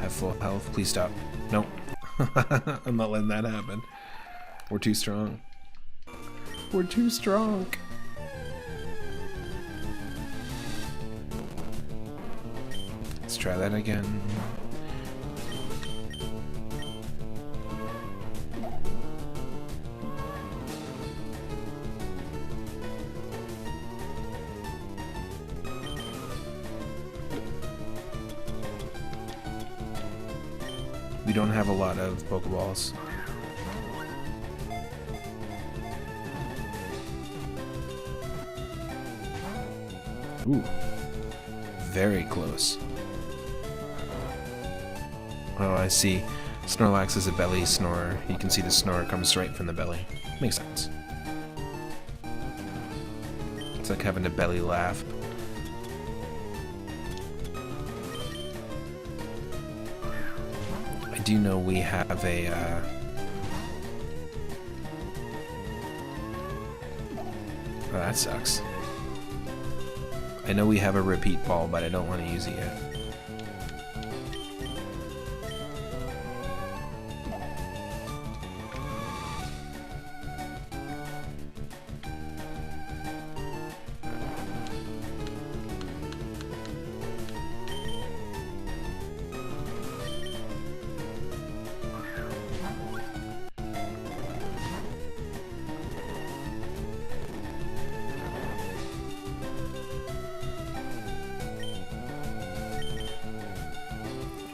have full health. Please stop. Nope. I'm not letting that happen. We're too strong. We're too strong. Let's try that again. We don't have a lot of Pokeballs. Ooh. Very close. Oh, I see. Snorlax is a belly snorer. You can see the snore comes straight from the belly. Makes sense. It's like having a belly laugh. I do know we have a oh, that sucks. I know we have a repeat ball, but I don't want to use it yet.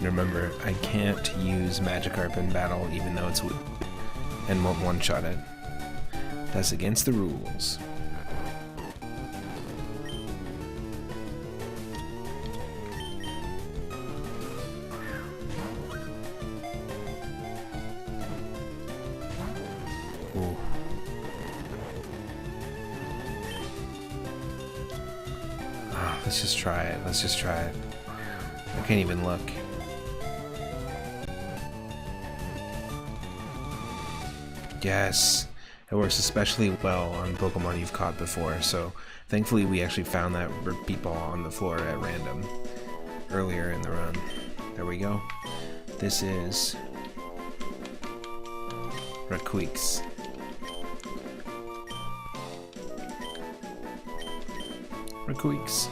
Remember, I can't use Magikarp in battle even though it's weak, and won't one-shot it. That's against the rules. Ooh. Ah, let's just try it. Let's just try it. I can't even look. Yes, it works especially well on Pokemon you've caught before, so thankfully we actually found that repeat ball on the floor at random earlier in the run. There we go. This is Racqueaks. Racqueaks.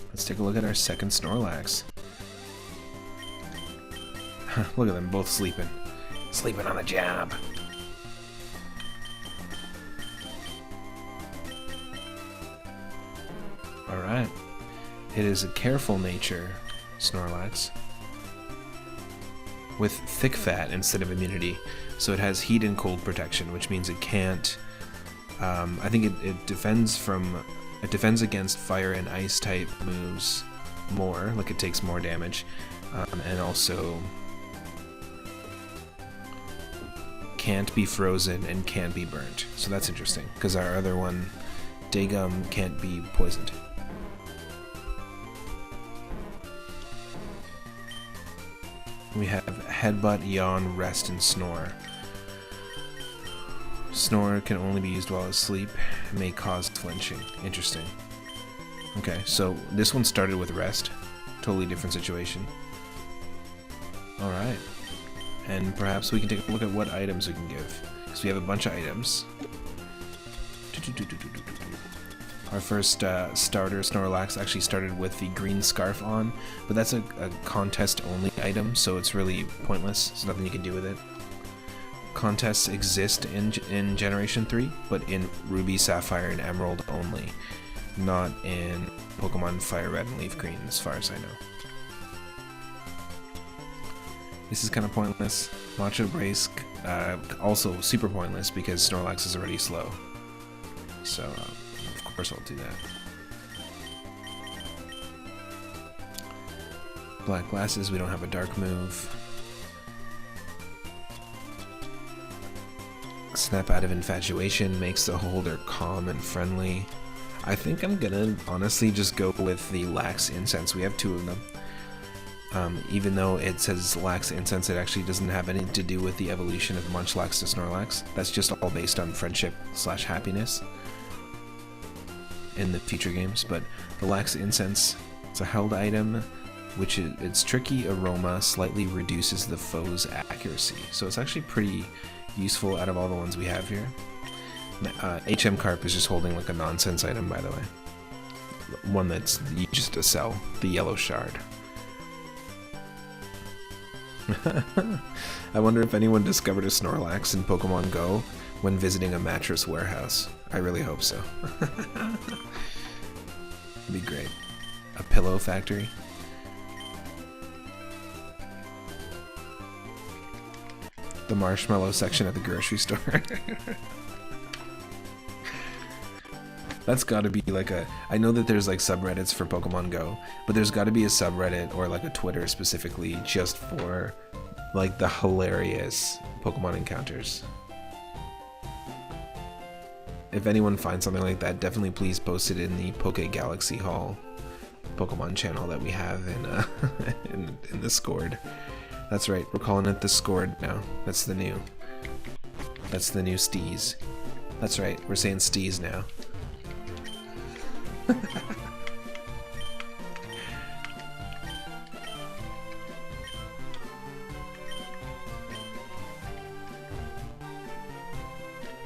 Let's take a look at our second Snorlax. Look at them both sleeping. Sleeping on the job. Alright. It is a careful nature Snorlax. With thick fat instead of immunity. So it has heat and cold protection, which means it can't... I think it defends from... It defends against fire and ice type moves more, like it takes more damage. And also... can't be frozen and can't be burnt. So that's interesting, because our other one, Daygum, can't be poisoned. We have Headbutt, Yawn, Rest, and Snore. Snore can only be used while asleep. It may cause flinching. Interesting. Okay, so this one started with Rest. Totally different situation. Alright. And perhaps we can take a look at what items we can give. Because we have a bunch of items. Our first starter, Snorlax, actually started with the green scarf on, but that's a contest-only item, so it's really pointless. There's nothing you can do with it. Contests exist in Generation 3, but in Ruby, Sapphire, and Emerald only. Not in Pokemon Fire Red and Leaf Green, as far as I know. This is kind of pointless. Macho Brace, also super pointless because Snorlax is already slow. So, of course I'll do that. Black Glasses, we don't have a dark move. Snap out of Infatuation makes the holder calm and friendly. I think I'm gonna honestly just go with the Lax Incense. We have two of them. Even though it says Lax Incense, it actually doesn't have anything to do with the evolution of Munchlax to Snorlax. That's just all based on friendship/happiness in the future games. But the Lax Incense, it's a held item, which its tricky aroma slightly reduces the foe's accuracy. So it's actually pretty useful out of all the ones we have here. HM Carp is just holding like a nonsense item, by the way. One that's used to sell, the yellow shard. I wonder if anyone discovered a Snorlax in Pokemon Go when visiting a mattress warehouse. I really hope so. It'd be great. A pillow factory. The marshmallow section at the grocery store. That's gotta be like a... I know that there's like subreddits for Pokemon Go, but there's gotta be a subreddit or like a Twitter specifically just for like the hilarious Pokemon encounters. If anyone finds something like that, definitely please post it in the Poke Galaxy Hall Pokemon channel that we have in the Discord. That's right, we're calling it the Scored now. That's the new Steez. That's right, we're saying Steez now.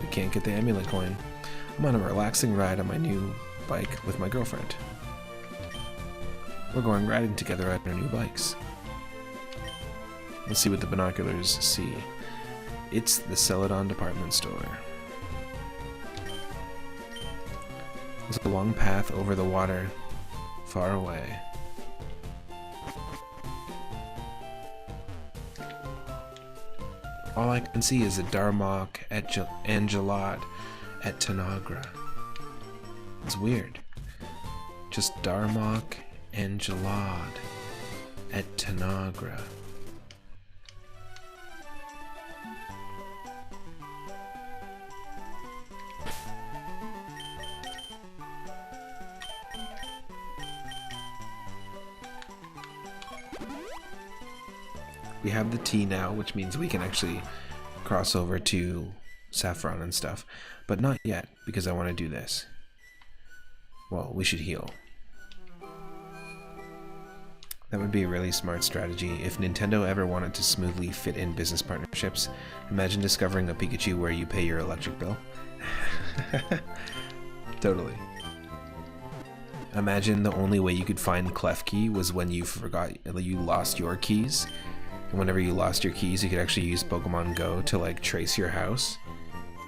We can't get the amulet coin. I'm on a relaxing ride on my new bike with my girlfriend. We're going riding together on our new bikes. Let's see what the binoculars see. It's the Celadon department store. There's a long path over the water, far away. All I can see is a Darmok and Gelad at Tanagra. It's weird. Just Darmok and Gelad at Tanagra. We have the T now, which means we can actually cross over to Saffron and stuff. But not yet, because I want to do this. Well, we should heal. That would be a really smart strategy. If Nintendo ever wanted to smoothly fit in business partnerships, imagine discovering a Pikachu where you pay your electric bill. Totally. Imagine the only way you could find Klefki was when you lost your keys. And whenever you lost your keys, you could actually use Pokemon Go to like trace your house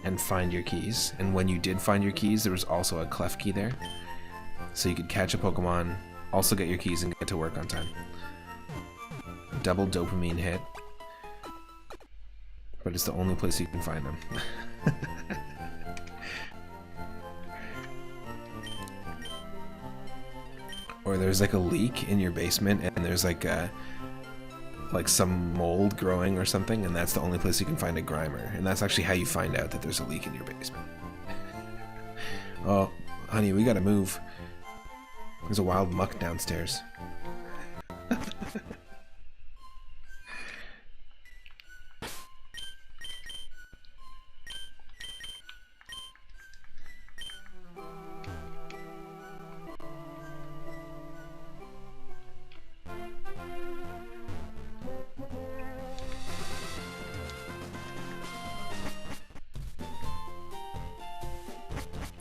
and find your keys. And when you did find your keys, there was also a Klefki there. So you could catch a Pokemon, also get your keys, and get to work on time. Double dopamine hit. But it's the only place you can find them. Or there's like a leak in your basement and there's like some mold growing or something, and that's the only place you can find a Grimer. And that's actually how you find out that there's a leak in your basement. Oh, honey, we gotta move. There's a wild muck downstairs.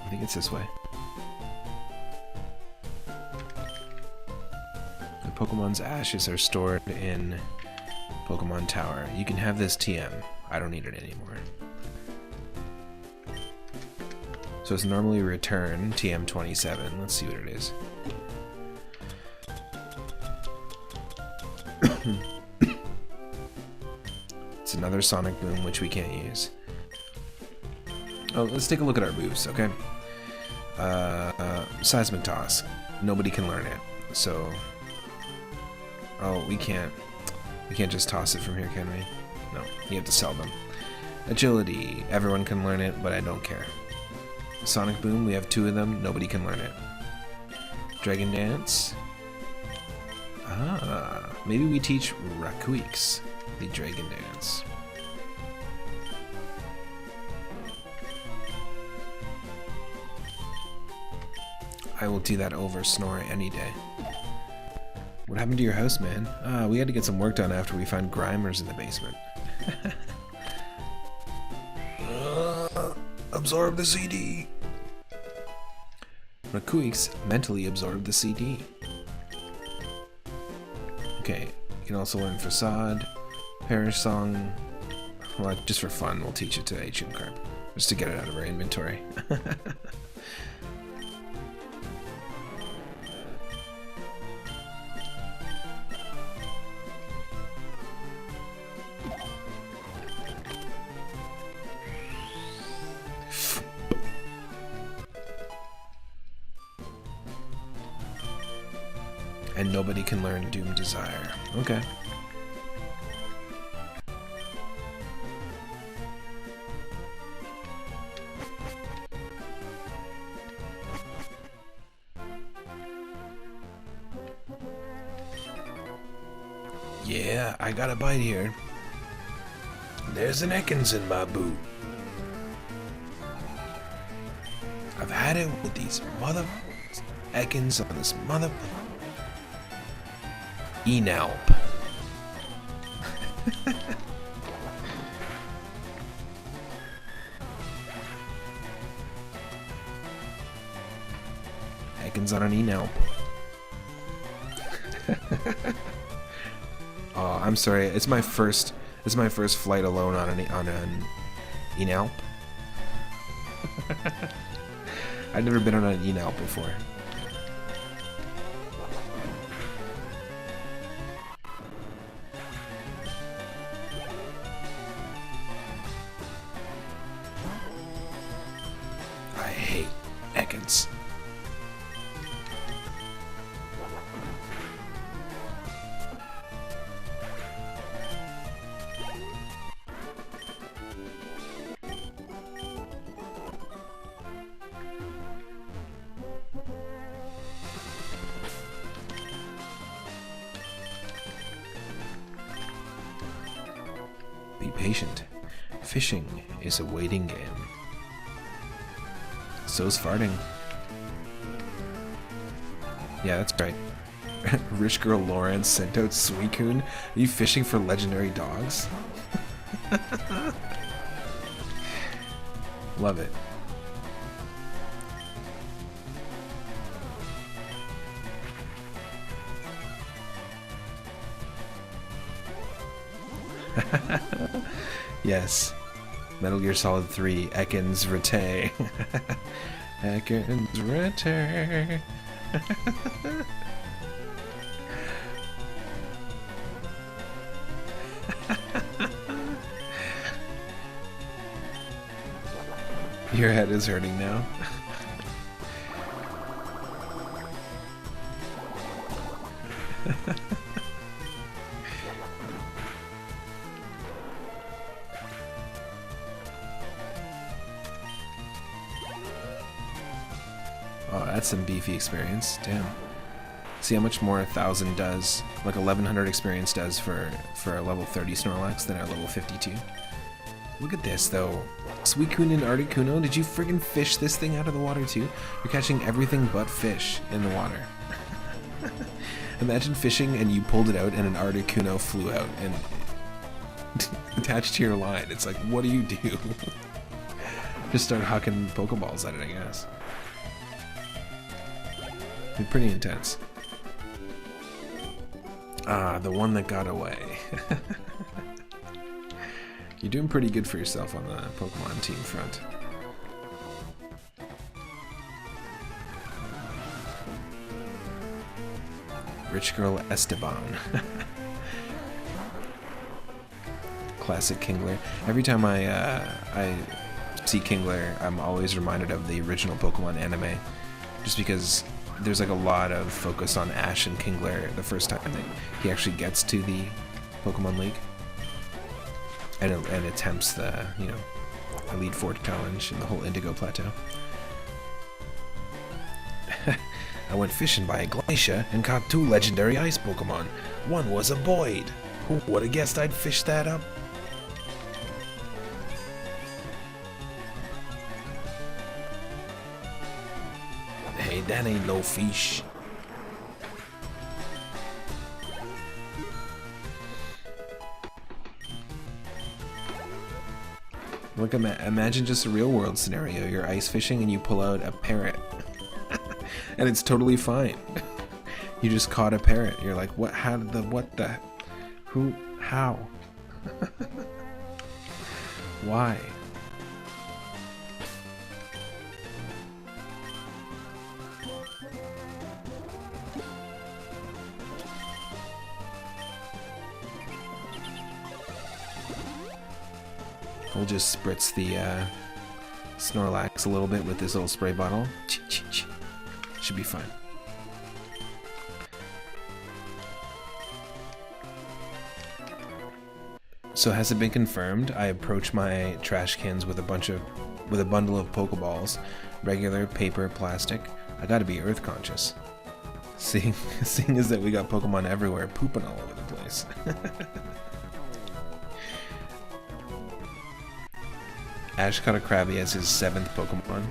I think it's this way. The Pokemon's ashes are stored in Pokemon Tower. You can have this TM. I don't need it anymore. So it's normally return TM27. Let's see what it is. It's another Sonic Boom, which we can't use. Oh, let's take a look at our moves, okay? Seismic Toss. Nobody can learn it, so... Oh, we can't just toss it from here, can we? No, you have to sell them. Agility. Everyone can learn it, but I don't care. Sonic Boom, we have 2 of them. Nobody can learn it. Dragon Dance. Ah. Maybe we teach Rakuix the Dragon Dance. I will do that over Snore any day. What happened to your house, man? We had to get some work done after we found Grimers in the basement. Absorb the CD! Rakuix mentally absorbed the CD. Okay, you can also learn Facade, Parish Song. Well, just for fun, we'll teach it to Ancient Carp, just to get it out of our inventory. And nobody can learn Doom Desire. Okay. Yeah, I got a bite here. There's an Ekans in my boot. I've had it with these mother Ekans on this mother Enalp. Ekans on an Enalp. Oh, I'm sorry. It's my first flight alone on an Enalp. I've never been on an Enalp before. I hate Ekans. Be patient. Fishing is a waiting game. So's farting. Yeah, that's right. Rich girl Lauren sent out Suicune. Are you fishing for legendary dogs? Love it. Yes. Metal Gear Solid 3, Ekans Rete. Ekans Rete. Your head is hurting now. Oh, that's some beefy experience. Damn. See how much more 1,000 does, like 1,100 experience does for a level 30 Snorlax than our level 52. Look at this, though. Suicune and Articuno, did you friggin' fish this thing out of the water, too? You're catching everything but fish in the water. Imagine fishing and you pulled it out and an Articuno flew out and attached to your line. It's like, what do you do? Just start hucking Pokeballs at it, I guess. It'd be pretty intense. Ah, the one that got away. You're doing pretty good for yourself on the Pokemon team front. Rich girl Esteban. Classic Kingler. Every time I see Kingler, I'm always reminded of the original Pokemon anime, just because there's like a lot of focus on Ash and Kingler the first time that he actually gets to the Pokemon League and attempts the, you know, Elite Four challenge and the whole Indigo Plateau. I went fishing by a glacier and caught 2 legendary ice Pokemon. One was a Boyd. Who would have guessed I'd fish that up? Hey, that ain't no fish. Look, imagine just a real world scenario. You're ice fishing and you pull out a parrot. And it's totally fine. You just caught a parrot. You're like, what, how, what the, who, how? Why? We'll just spritz the Snorlax a little bit with this little spray bottle. Should be fine. So has it been confirmed? I approach my trash cans with a bundle of Pokeballs, regular, paper, plastic. I gotta be Earth conscious. Seeing as that we got Pokemon everywhere, pooping all over the place. Ash caught a Krabby as his 7th Pokemon.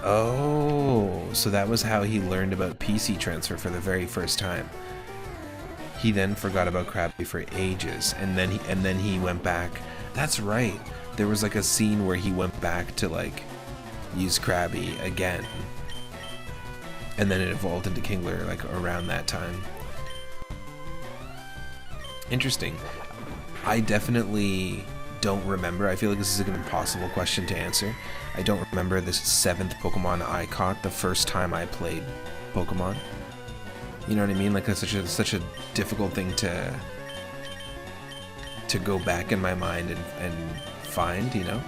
Oh, so that was how he learned about PC transfer for the very first time. He then forgot about Krabby for ages, and then he went back. That's right. There was like a scene where he went back to like use Krabby again, and then it evolved into Kingler like around that time. Interesting. I definitely don't remember. I feel like this is an impossible question to answer. I don't remember this 7th Pokemon I caught the first time I played Pokemon. You know what I mean? Like that's such a difficult thing to go back in my mind and find, you know?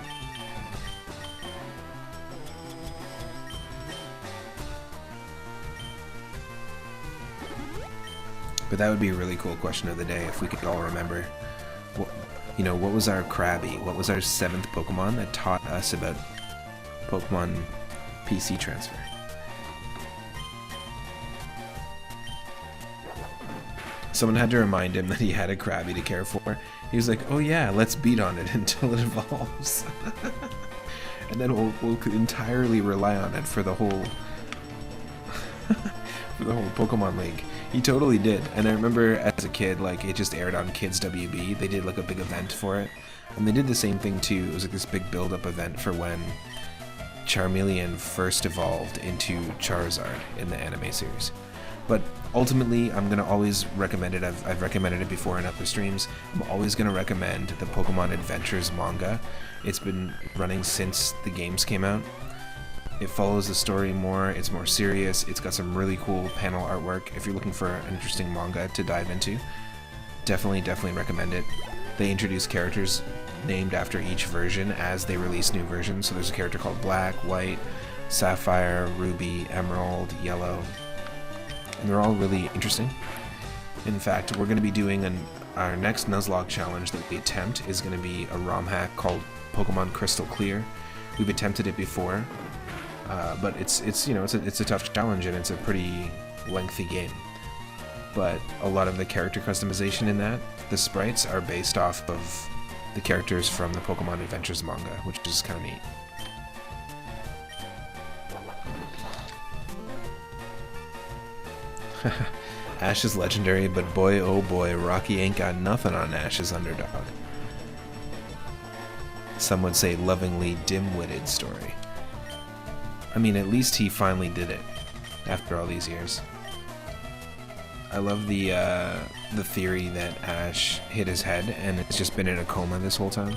But that would be a really cool question of the day if we could all remember. You know, what was our Krabby? What was our 7th Pokemon that taught us about Pokemon PC transfer? Someone had to remind him that he had a Krabby to care for. He was like, oh yeah, let's beat on it until it evolves. And then we'll entirely rely on it for the whole for the whole Pokemon League. He totally did. And I remember as a kid, like, it just aired on Kids WB. They did like a big event for it. And they did the same thing too. It was like this big build-up event for when Charmeleon first evolved into Charizard in the anime series. But ultimately, I'm going to always recommend it. I've recommended it before in other streams. I'm always going to recommend the Pokemon Adventures manga. It's been running since the games came out. It follows the story more, it's more serious, it's got some really cool panel artwork. If you're looking for an interesting manga to dive into, definitely recommend it. They introduce characters named after each version as they release new versions. So there's a character called Black, White, Sapphire, Ruby, Emerald, Yellow, and they're all really interesting. In fact, we're going to be doing our next Nuzlocke challenge that we attempt is going to be a ROM hack called Pokemon Crystal Clear. We've attempted it before. But it's a tough challenge and it's a pretty lengthy game. But a lot of the character customization in that, the sprites are based off of the characters from the Pokemon Adventures manga, which is kind of neat. Ash is legendary, but boy oh boy, Rocky ain't got nothing on Ash's underdog. Some would say lovingly dim-witted story. I mean, at least he finally did it after all these years. I love the theory that Ash hit his head and it's just been in a coma this whole time.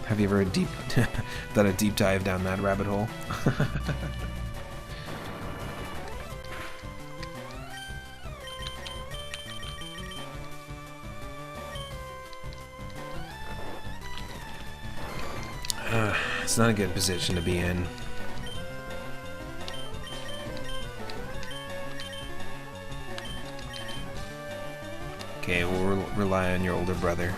Have you ever done a deep dive down that rabbit hole? It's not a good position to be in. Okay, we'll rely on your older brother.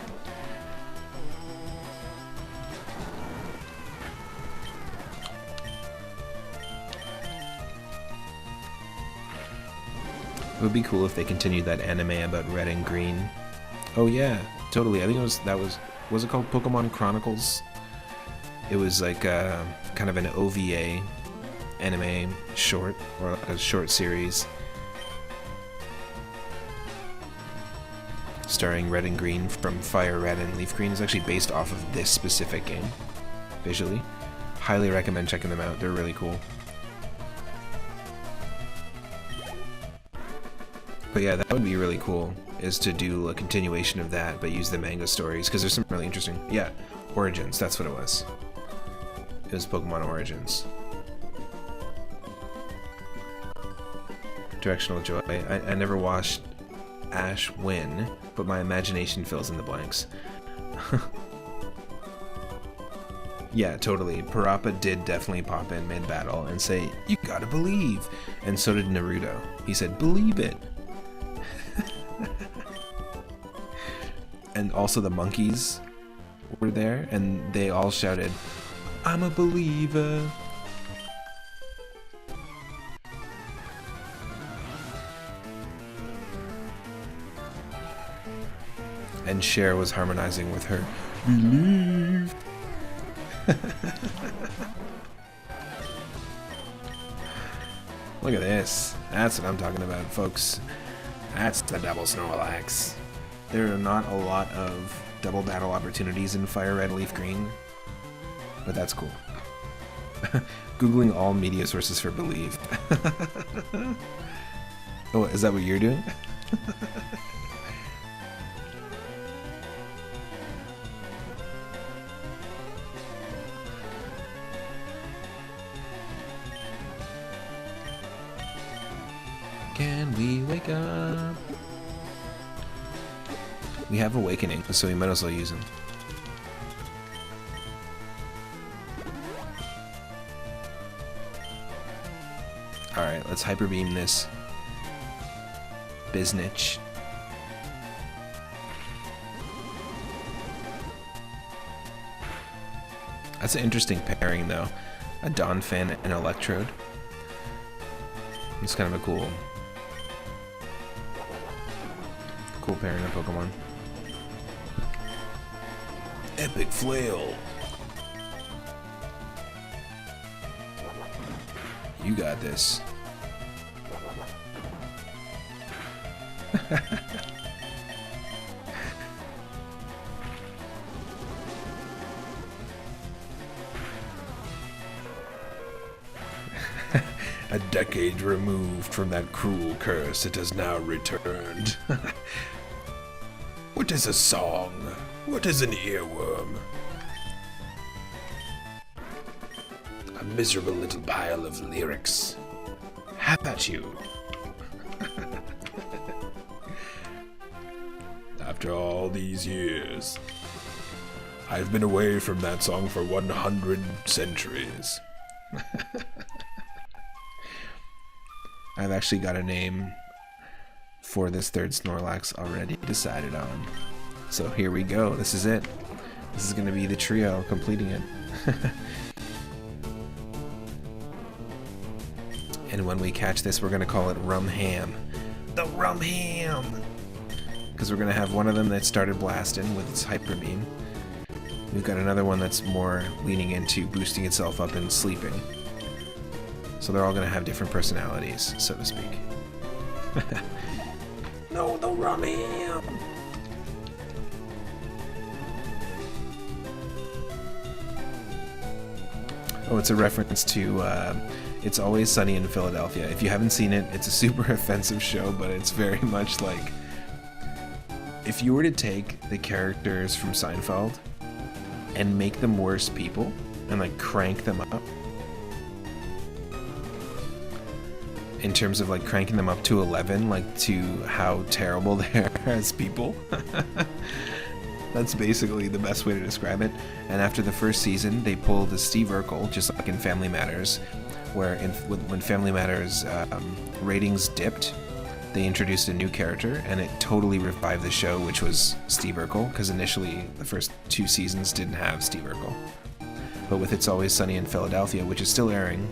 It would be cool if they continued that anime about red and green. Oh yeah, totally. I think was it called Pokemon Chronicles? It was like kind of an OVA anime short, or like a short series starring Red and Green from Fire Red and Leaf Green. Is actually based off of this specific game visually. Highly recommend checking them out. They're really cool. But yeah, that would be really cool, is to do a continuation of that, but use the manga stories, because there's some really interesting... Yeah, Origins, that's what it was. It was Pokemon Origins. Directional Joy. I never watched Ash win, but my imagination fills in the blanks. Yeah, totally. Parappa did definitely pop in mid-battle and say, "You gotta believe!" And so did Naruto. He said, "Believe it!" And also the monkeys were there, and they all shouted, "I'm a believer!" And Cher was harmonizing with her, "Believe!" Look at this. That's what I'm talking about, folks. That's the double Snorlax. There are not a lot of double battle opportunities in Fire Red Leaf Green, but that's cool. Googling all media sources for Believe. Oh, is that what you're doing? Can we wake up? We have Awakening, so we might as well use them. Alright, let's Hyper Beam this biznitch. That's an interesting pairing, though. A Donphan and Electrode. It's kind of a cool pairing of Pokemon. Epic Flail. You got this. A decade removed from that cruel curse, it has now returned. What is a song? What is an earworm? A miserable little pile of lyrics. How about you? After all these years, I've been away from that song for 100 centuries. I've actually got a name for this third Snorlax already decided on. So here we go. This is it. This is going to be the trio completing it. And when we catch this, we're going to call it Rum Ham. The Rum Ham! Because we're going to have one of them that started blasting with its Hyper Beam. We've got another one that's more leaning into boosting itself up and sleeping. So they're all going to have different personalities, so to speak. No, the Rum Ham! Oh, it's a reference to It's Always Sunny in Philadelphia. If you haven't seen it, it's a super offensive show, but it's very much like... If you were to take the characters from Seinfeld and make them worse people, and like crank them up, in terms of like cranking them up to 11, like to how terrible they are as people. That's basically the best way to describe it. And after the first season, they pulled a Steve Urkel, just like in Family Matters, where when Family Matters ratings dipped, they introduced a new character, and it totally revived the show, which was Steve Urkel, because initially the first 2 seasons didn't have Steve Urkel. But with It's Always Sunny in Philadelphia, which is still airing,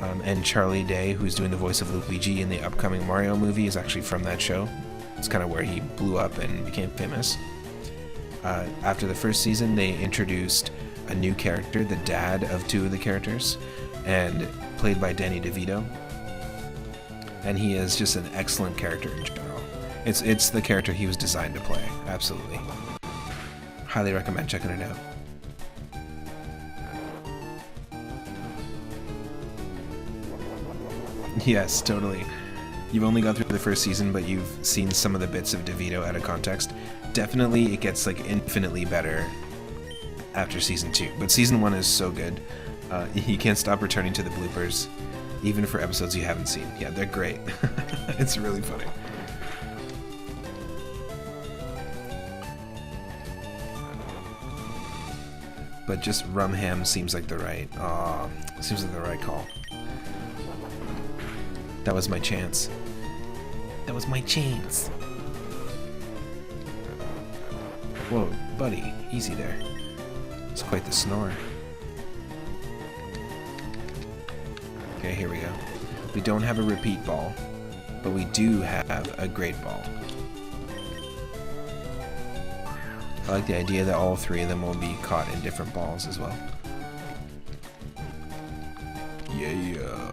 And Charlie Day, who's doing the voice of Luigi in the upcoming Mario movie, is actually from that show. It's kind of where he blew up and became famous. After the first season, they introduced a new character, the dad of two of the characters, and played by Danny DeVito. And he is just an excellent character in general. It's the character he was designed to play, absolutely. Highly recommend checking it out. Yes, totally. You've only gone through the first season, but you've seen some of the bits of DeVito out of context. Definitely, it gets like infinitely better after season 2. But season 1 is so good. You can't stop returning to the bloopers, even for episodes you haven't seen. Yeah, they're great. It's really funny. But just rum ham seems like the right call. That was my chance. That was my chance. Whoa, buddy, easy there. It's quite the snore. Okay, here we go. We don't have a repeat ball, but we do have a great ball. I like the idea that all 3 of them will be caught in different balls as well. Yeah.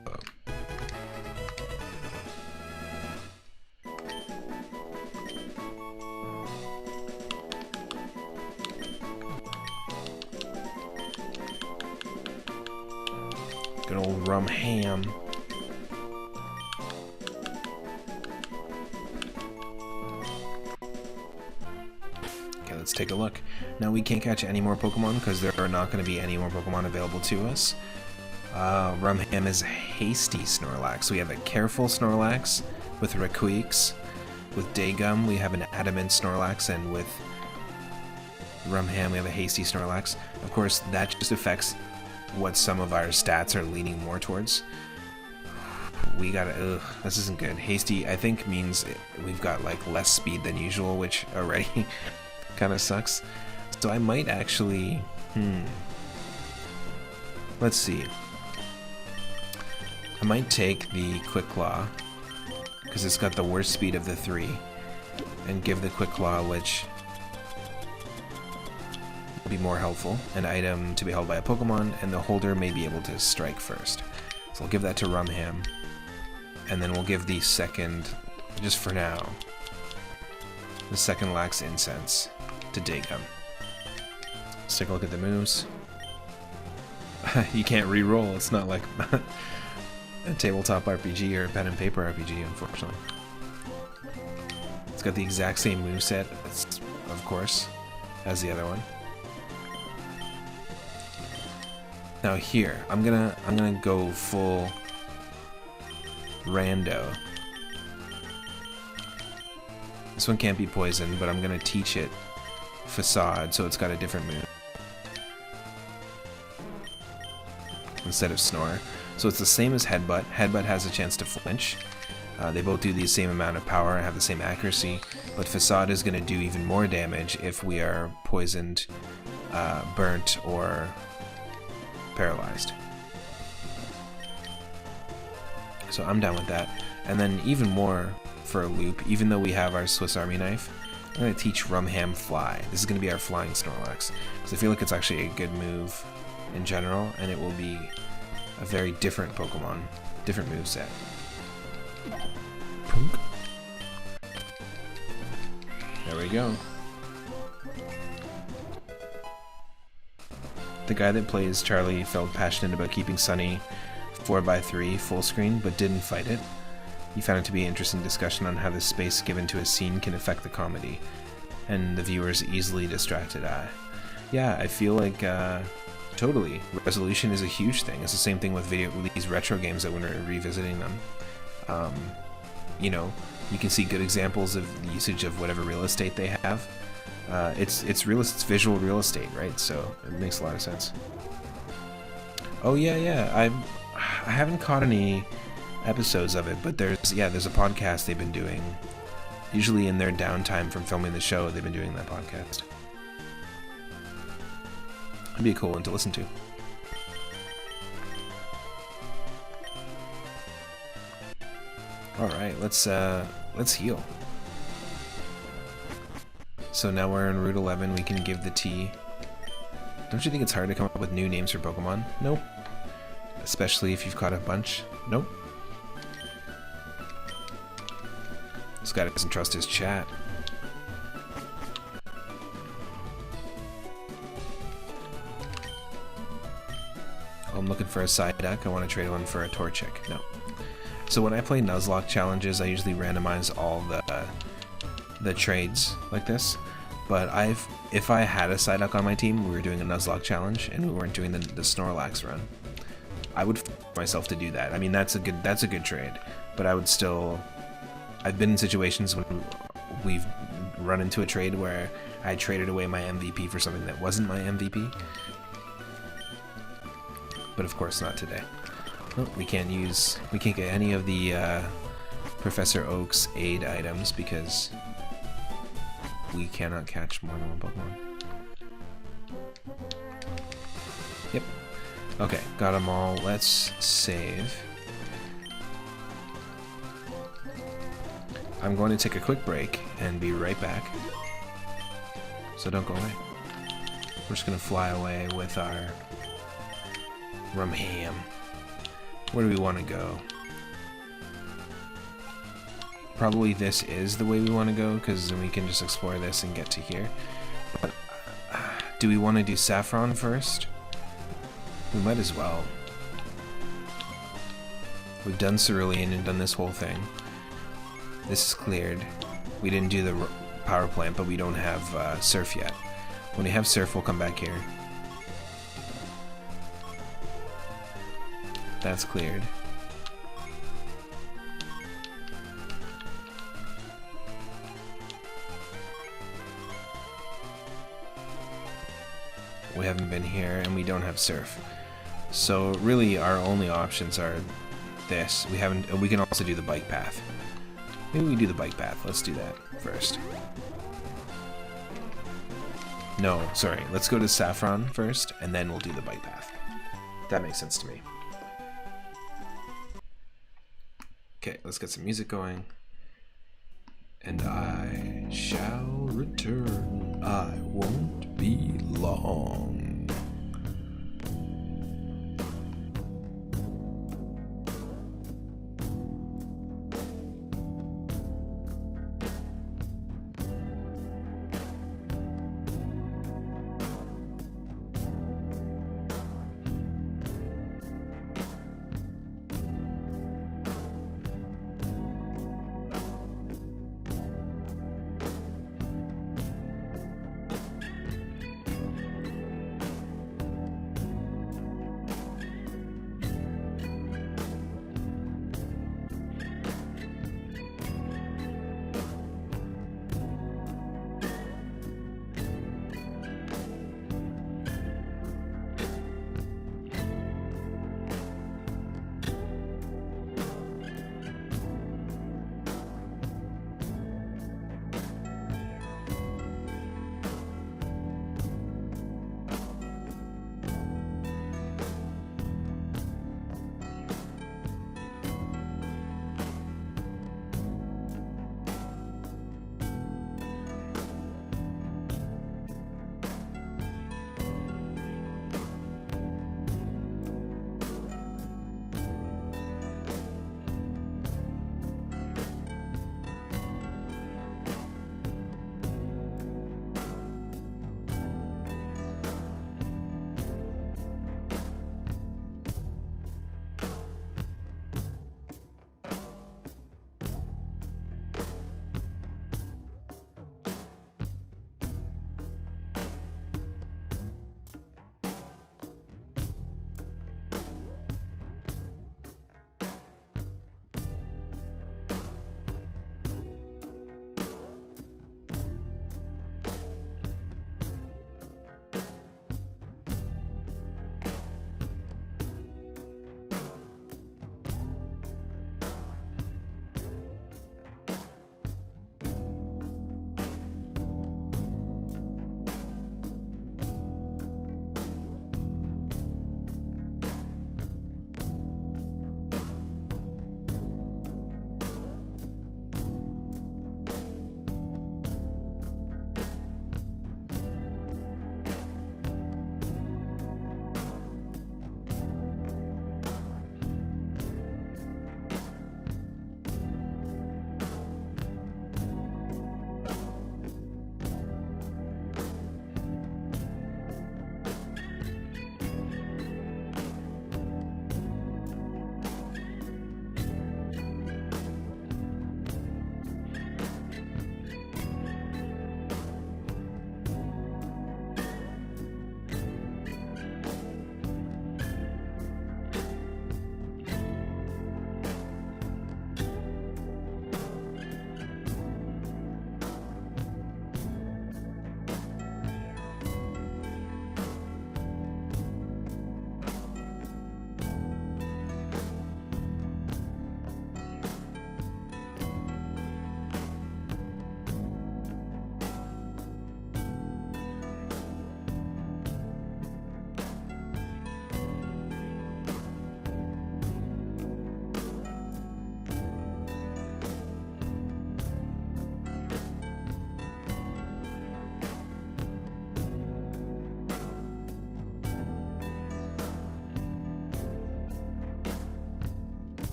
Good old rum ham. Okay, let's take a look. Now we can't catch any more Pokemon because there are not going to be any more Pokemon available to us. Rum ham is hasty Snorlax. So we have a careful Snorlax with Racqueaks. With Daygum we have an adamant Snorlax, and with rum ham we have a hasty Snorlax. Of course, that just affects what some of our stats are leaning more towards. We gotta, this isn't good. Hasty, I think, means we've got like less speed than usual, which already kind of sucks. So I might actually, let's see. I might take the Quick Claw, because it's got the worst speed of the 3, and give the Quick Claw, which be more helpful, an item to be held by a Pokemon, and the holder may be able to strike first. So I'll give that to Rumham, and then we'll give the second, just for now, the second Lax Incense to Daygum. Let's take a look at the moves. You can't re-roll, it's not like a tabletop RPG or a pen and paper RPG, unfortunately. It's got the exact same moveset, of course, as the other one. Now here, I'm gonna go full rando. This one can't be poisoned, but I'm gonna teach it Facade, so it's got a different move instead of Snore. So it's the same as Headbutt. Headbutt has a chance to flinch. They both do the same amount of power and have the same accuracy, but Facade is gonna do even more damage if we are poisoned, burnt, or paralyzed. So I'm down with that. And then even more for a loop, even though we have our Swiss Army knife, I'm going to teach Rumham Fly. This is going to be our flying Snorlax, because I feel like it's actually a good move in general, and it will be a very different Pokemon, different moveset. Punk. There we go. The guy that plays Charlie felt passionate about keeping Sunny 4x3 full screen, but didn't fight it. He found it to be an interesting discussion on how the space given to a scene can affect the comedy, and the viewer's easily distracted eye. Yeah, I feel like, totally, resolution is a huge thing. It's the same thing with these retro games that when we're revisiting them. You know, you can see good examples of the usage of whatever real estate they have. It's visual real estate, right? So it makes a lot of sense. Oh yeah. I haven't caught any episodes of it, but there's a podcast they've been doing. Usually in their downtime from filming the show, they've been doing that podcast. It'd be a cool one to listen to. Alright, let's heal. So now we're in Route 11, we can give the T. Don't you think it's hard to come up with new names for Pokemon? Nope. Especially if you've caught a bunch. Nope. This guy doesn't trust his chat. I'm looking for a Psyduck. I want to trade one for a Torchic. No. So when I play Nuzlocke challenges, I usually randomize all the trades like this. But if I had a Psyduck on my team, we were doing a Nuzlocke challenge, and we weren't doing the Snorlax run, I would force myself to do that. I mean, that's a good trade, but I would still. I've been in situations when we've run into a trade where I traded away my MVP for something that wasn't my MVP. But of course not today. Oh, we can't get any of the Professor Oak's aid items because we cannot catch more than one Pokemon. Yep. Okay, got them all. Let's save. I'm going to take a quick break and be right back. So don't go away. We're just going to fly away with our Rumham. Where do we want to go? Probably this is the way we want to go, because then we can just explore this and get to here. But do we want to do Saffron first? We might as well. We've done Cerulean and done this whole thing. This is cleared. We didn't do the power plant, but we don't have Surf yet. When we have Surf, we'll come back here. That's cleared. We haven't been here, and we don't have Surf. So really, our only options are this. We can also do the bike path. Maybe we do the bike path. Let's do that first. No, sorry. Let's go to Saffron first, and then we'll do the bike path. That makes sense to me. Okay, let's get some music going. And I shall return. I won't be long.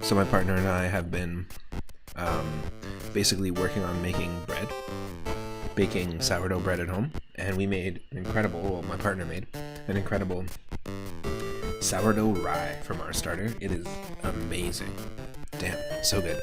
So my partner and I have been basically working on making bread, baking sourdough bread at home, and we made an incredible, well, my partner made an incredible sourdough rye from our starter. It is amazing. Damn, so good.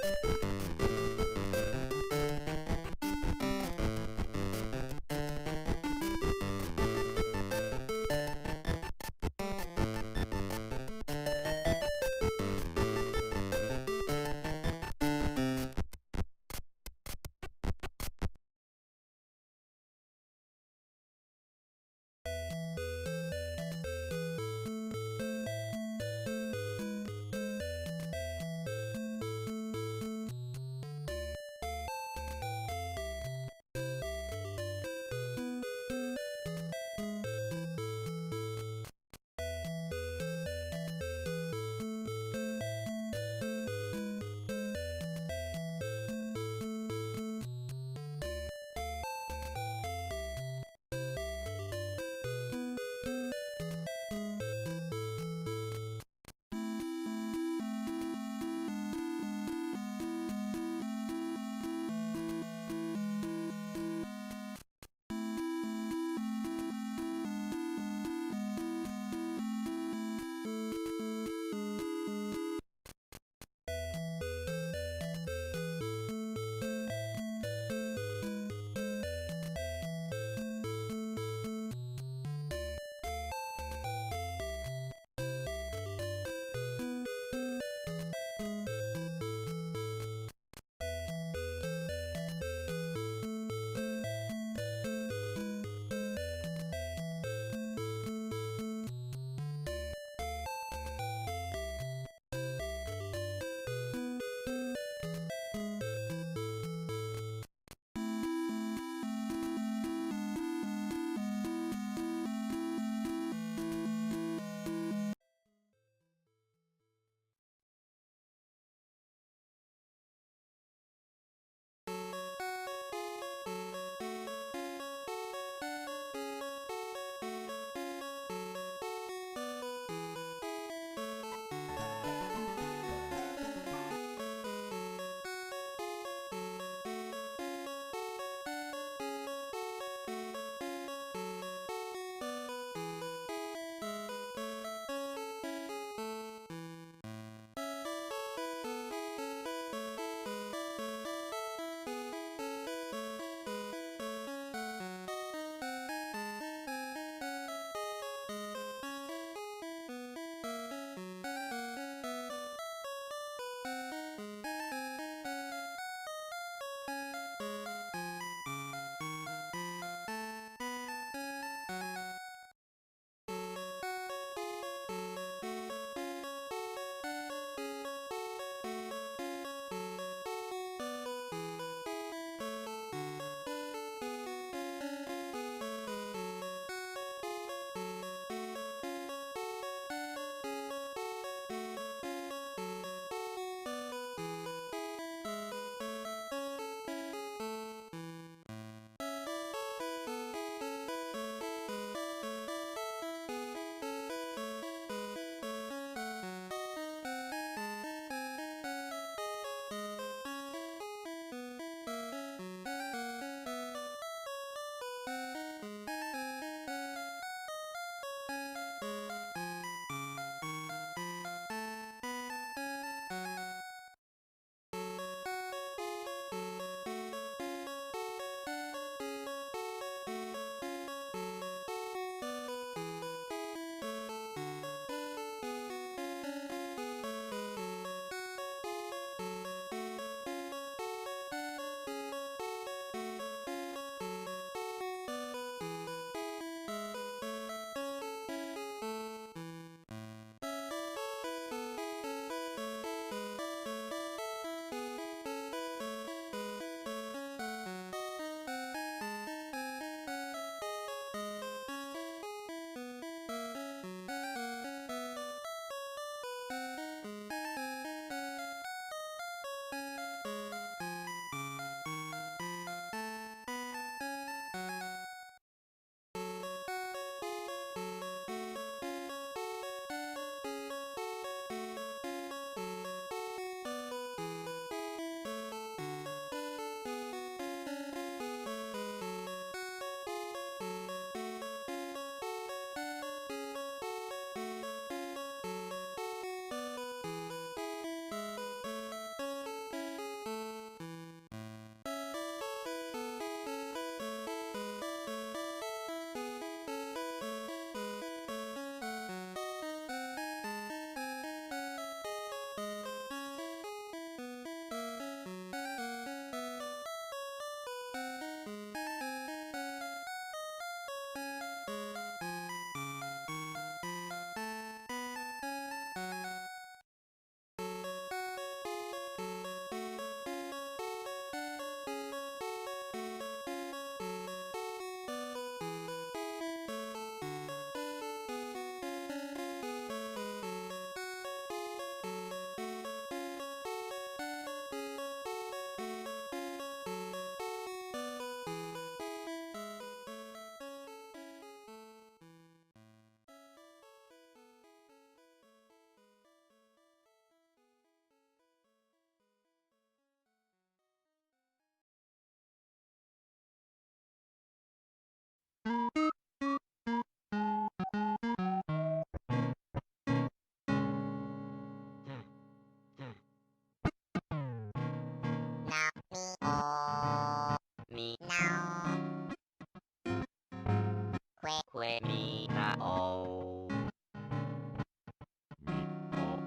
me na oh.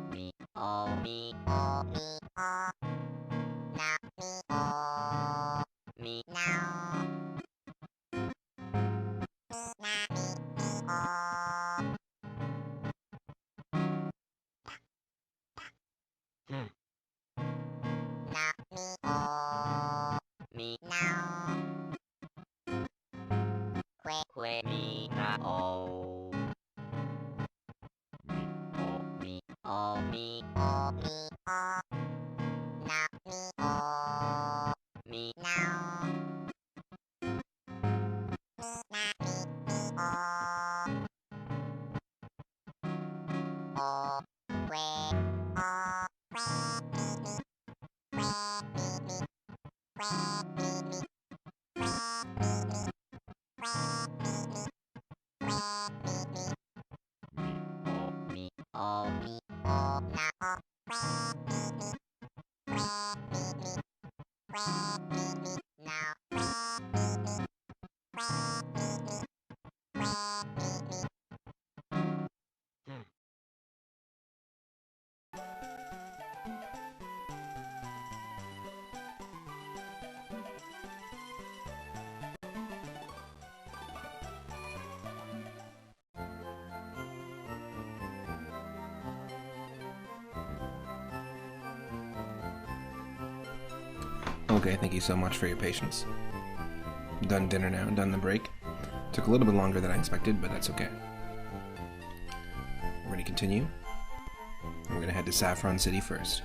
Me oh me oh me oh. Now me oh. Me now. Me na me oh. Now me oh. Me now. Que me na oh. Me oh me oh me oh. Now me oh. Me now. Me na me oh. Oh. Que oh. Que me me. Que me me. Me oh me oh na oh me now Okay, thank you so much for your patience. Done dinner now, done the break. Took a little bit longer than I expected, but that's okay. We're going to continue. We're going to head to Saffron City first.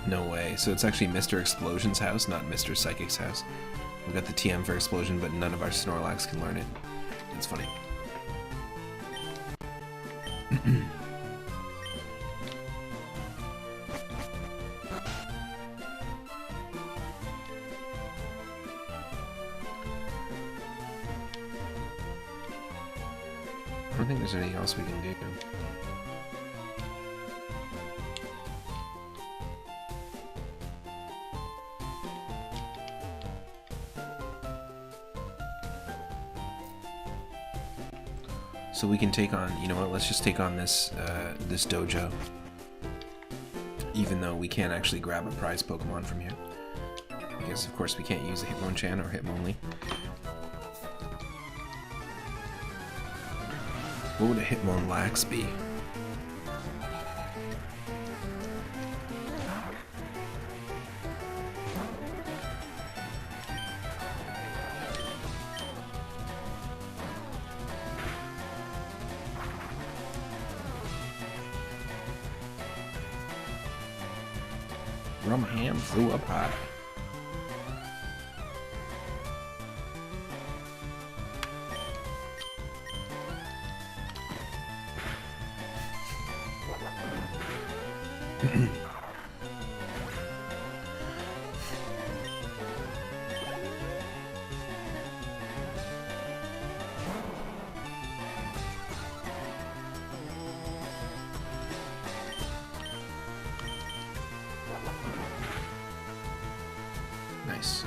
No way. So it's actually Mr. Explosion's house, not Mr. Psychic's house. We got the TM for Explosion, but none of our Snorlax can learn it. That's funny. I don't think there's anything else we can do. So we can take on, you know what, let's just take on this this dojo. Even though we can't actually grab a prize Pokemon from here. Because of course we can't use a Hitmonchan or Hitmonlee. What would a Hitmonlax be? Rumham flew up high. Nice.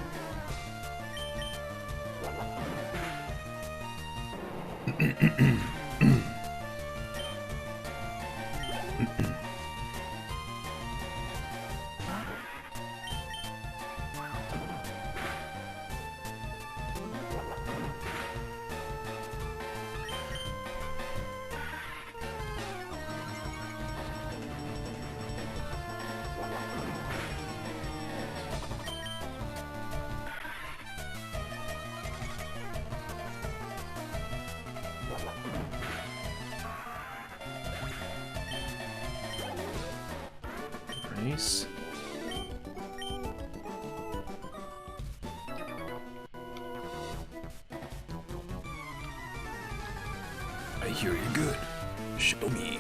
Nice. I hear you're good. Show me.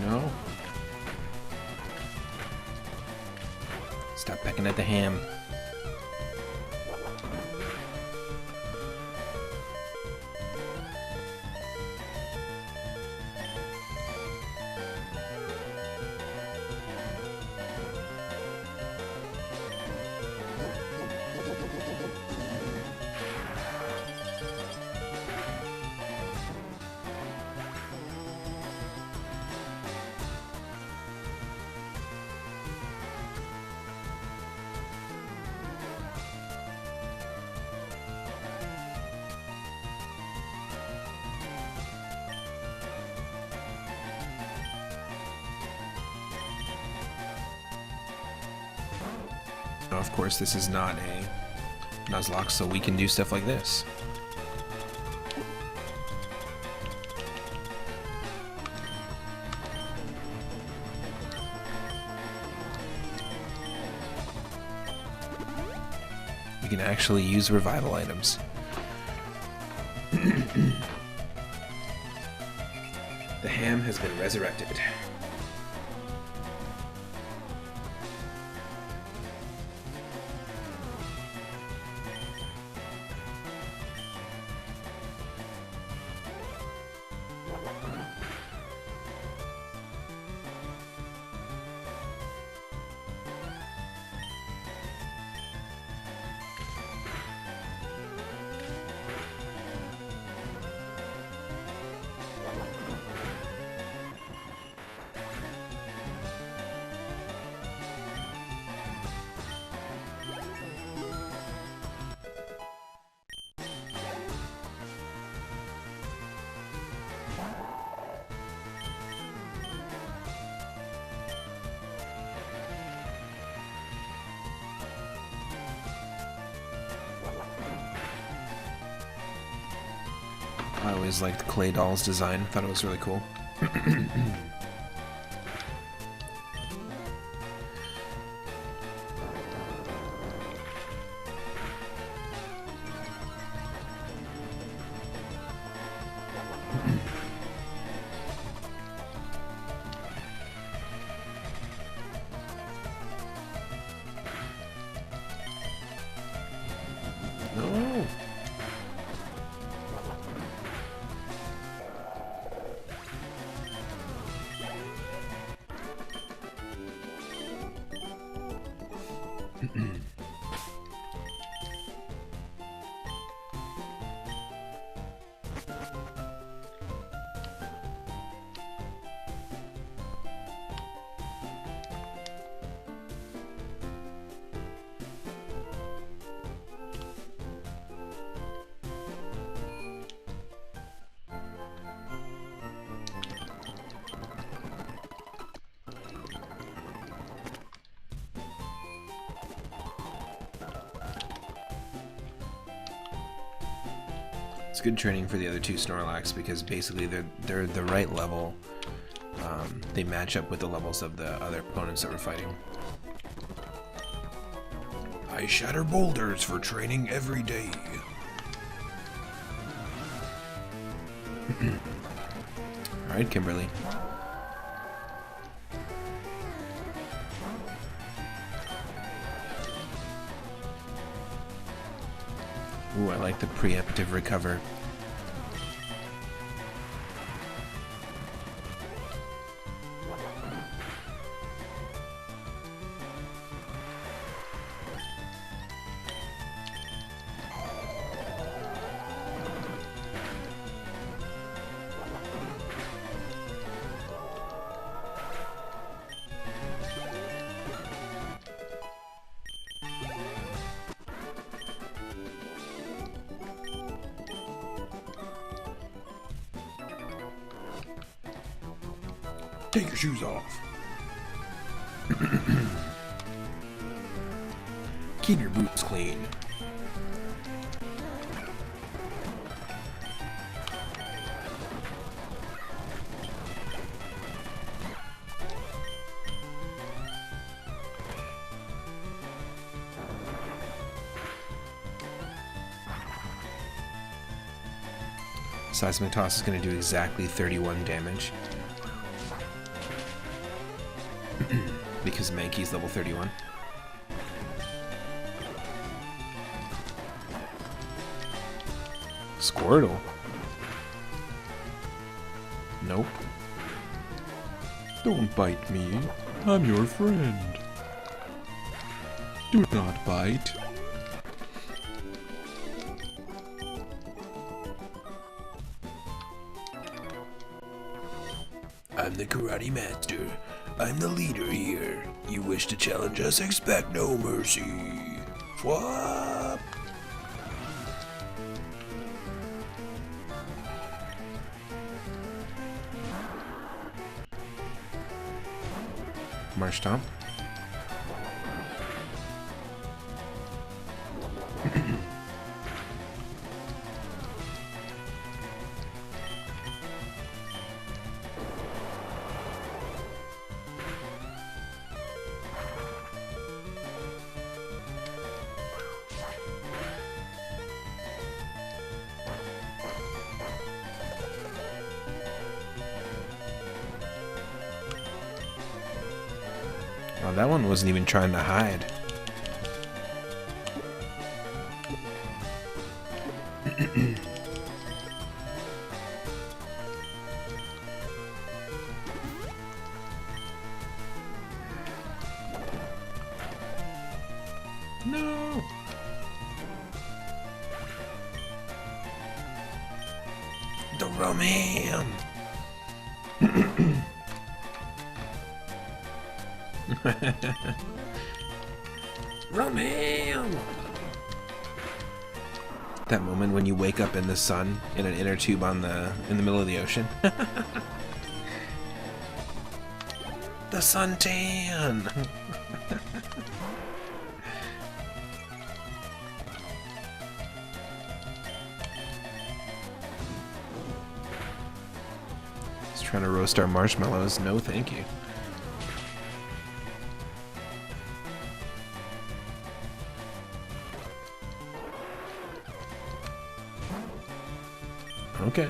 No. Stop pecking at the ham. Of course, this is not a Nuzlocke, so we can do stuff like this. We can actually use revival items. The ham has been resurrected. I always liked Clay Doll's design. Thought it was really cool. No. It's good training for the other two Snorlax because basically they're the right level. They match up with the levels of the other opponents that we're fighting. I shatter boulders for training every day. Alright, Kimberly. Ooh, I like the preemptive recover. Take your shoes off. Keep your boots clean. Seismic Toss is going to do exactly 31 damage. Because Mankey's level 31. Squirtle? Nope. Don't bite me. I'm your friend. Do not bite. I'm the karate master. I'm the leader here. You wish to challenge us, expect no mercy. Swap! March Stomp. Oh, that one wasn't even trying to hide. No! The rum ham! Rum ham! That moment when you wake up in the sun in an inner tube in the middle of the ocean. The suntan! Trying to roast our marshmallows. No, thank you. Okay.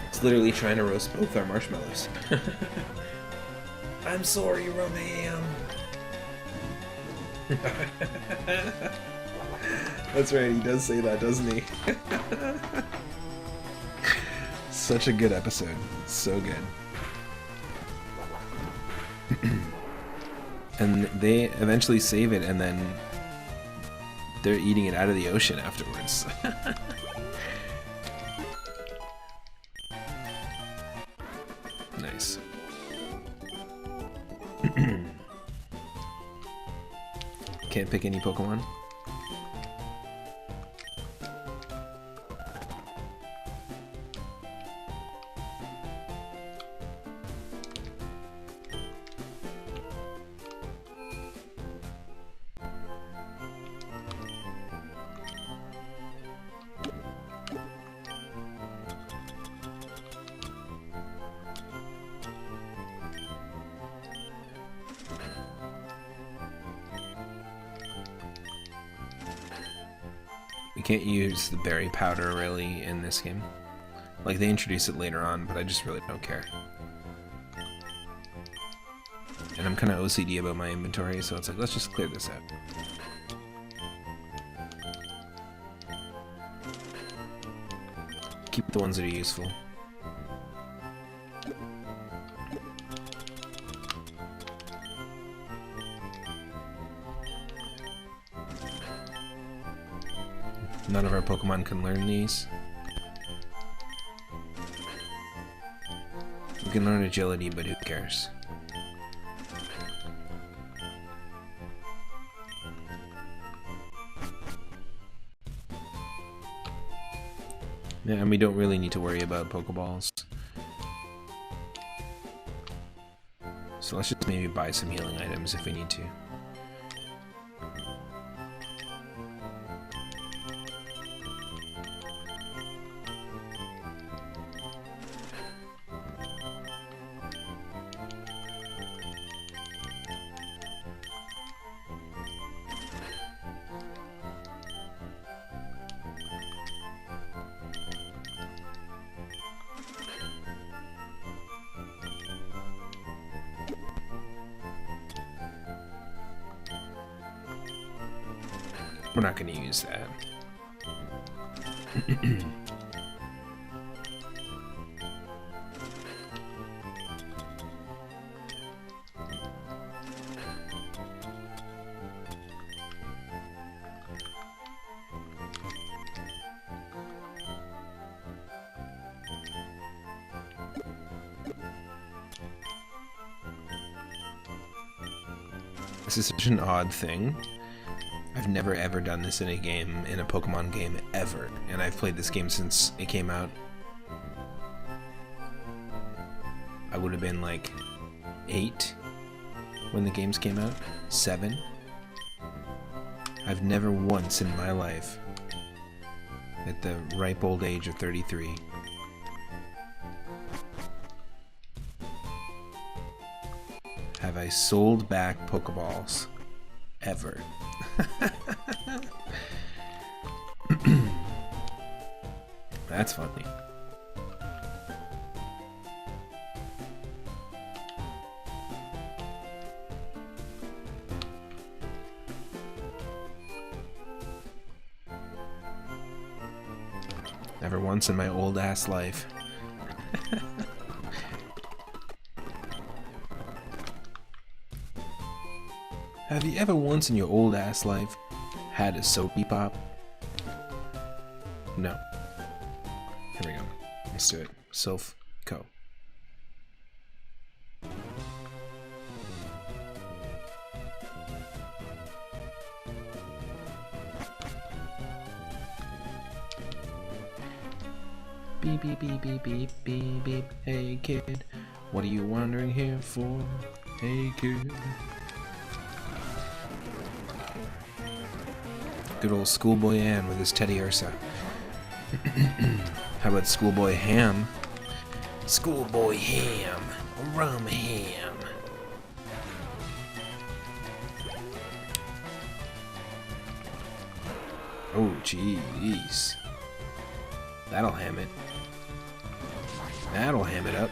It's literally trying to roast both our marshmallows. I'm sorry, Romeo. That's right, he does say that, doesn't he? Such a good episode. So good. And they eventually save it, and then they're eating it out of the ocean afterwards. Nice. Can't pick any Pokemon? We can't use the berry powder really in this game. Like, they introduce it later on, but I just really don't care. And I'm kind of OCD about my inventory, so it's like, let's just clear this out. Keep the ones that are useful. None of our Pokemon can learn these. We can learn agility, but who cares? Yeah, and we don't really need to worry about Pokeballs. So let's just maybe buy some healing items if we need to. We're not going to use that. This is such an odd thing. I've never ever done this in a game, in a Pokemon game, ever. And I've played this game since it came out. I would have been like 8 when the games came out. 7. I've never once in my life, at the ripe old age of 33, have I sold back Pokeballs ever. That's funny. Never once in my old ass life. Have you ever once in your old ass life had a soapy pop? No. Here we go. Let's do it. Sylph Co. Beep beep beep beep beep beep beep. Hey kid, what are you wandering here for? Hey kid. Good old schoolboy Ann with his Teddy Ursa. How about Schoolboy Ham? Schoolboy Ham. Rum Ham. Oh, jeez. That'll ham it. That'll ham it up.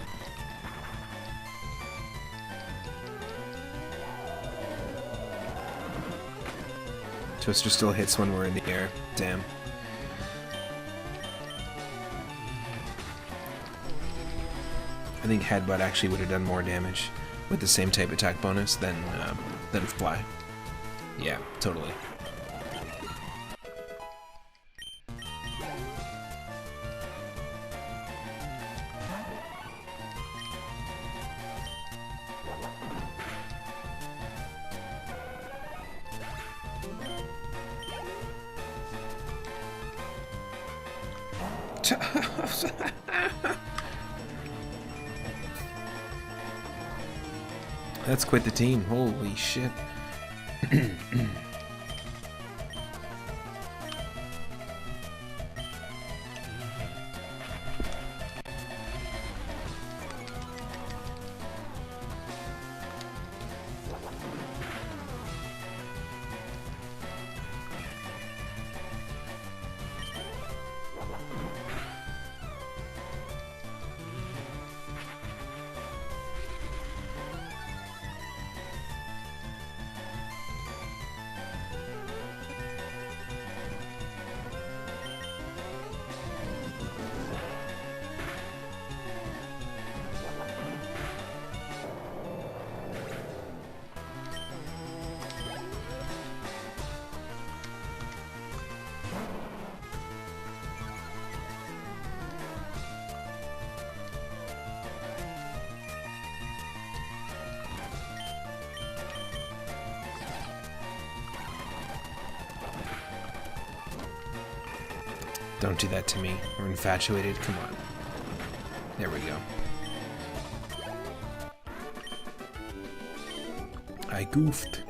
Twister still hits when we're in the air. Damn. I think Headbutt actually would have done more damage with the same type attack bonus than Fly. Yeah, totally. That's quite the team. Holy shit. Don't do that to me. We're infatuated. Come on. There we go. I goofed.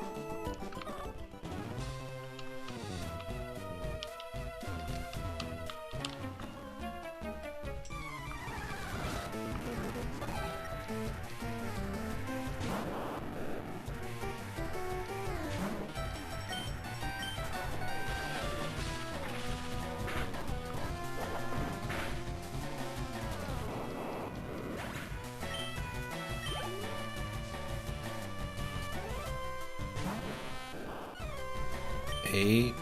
Eight.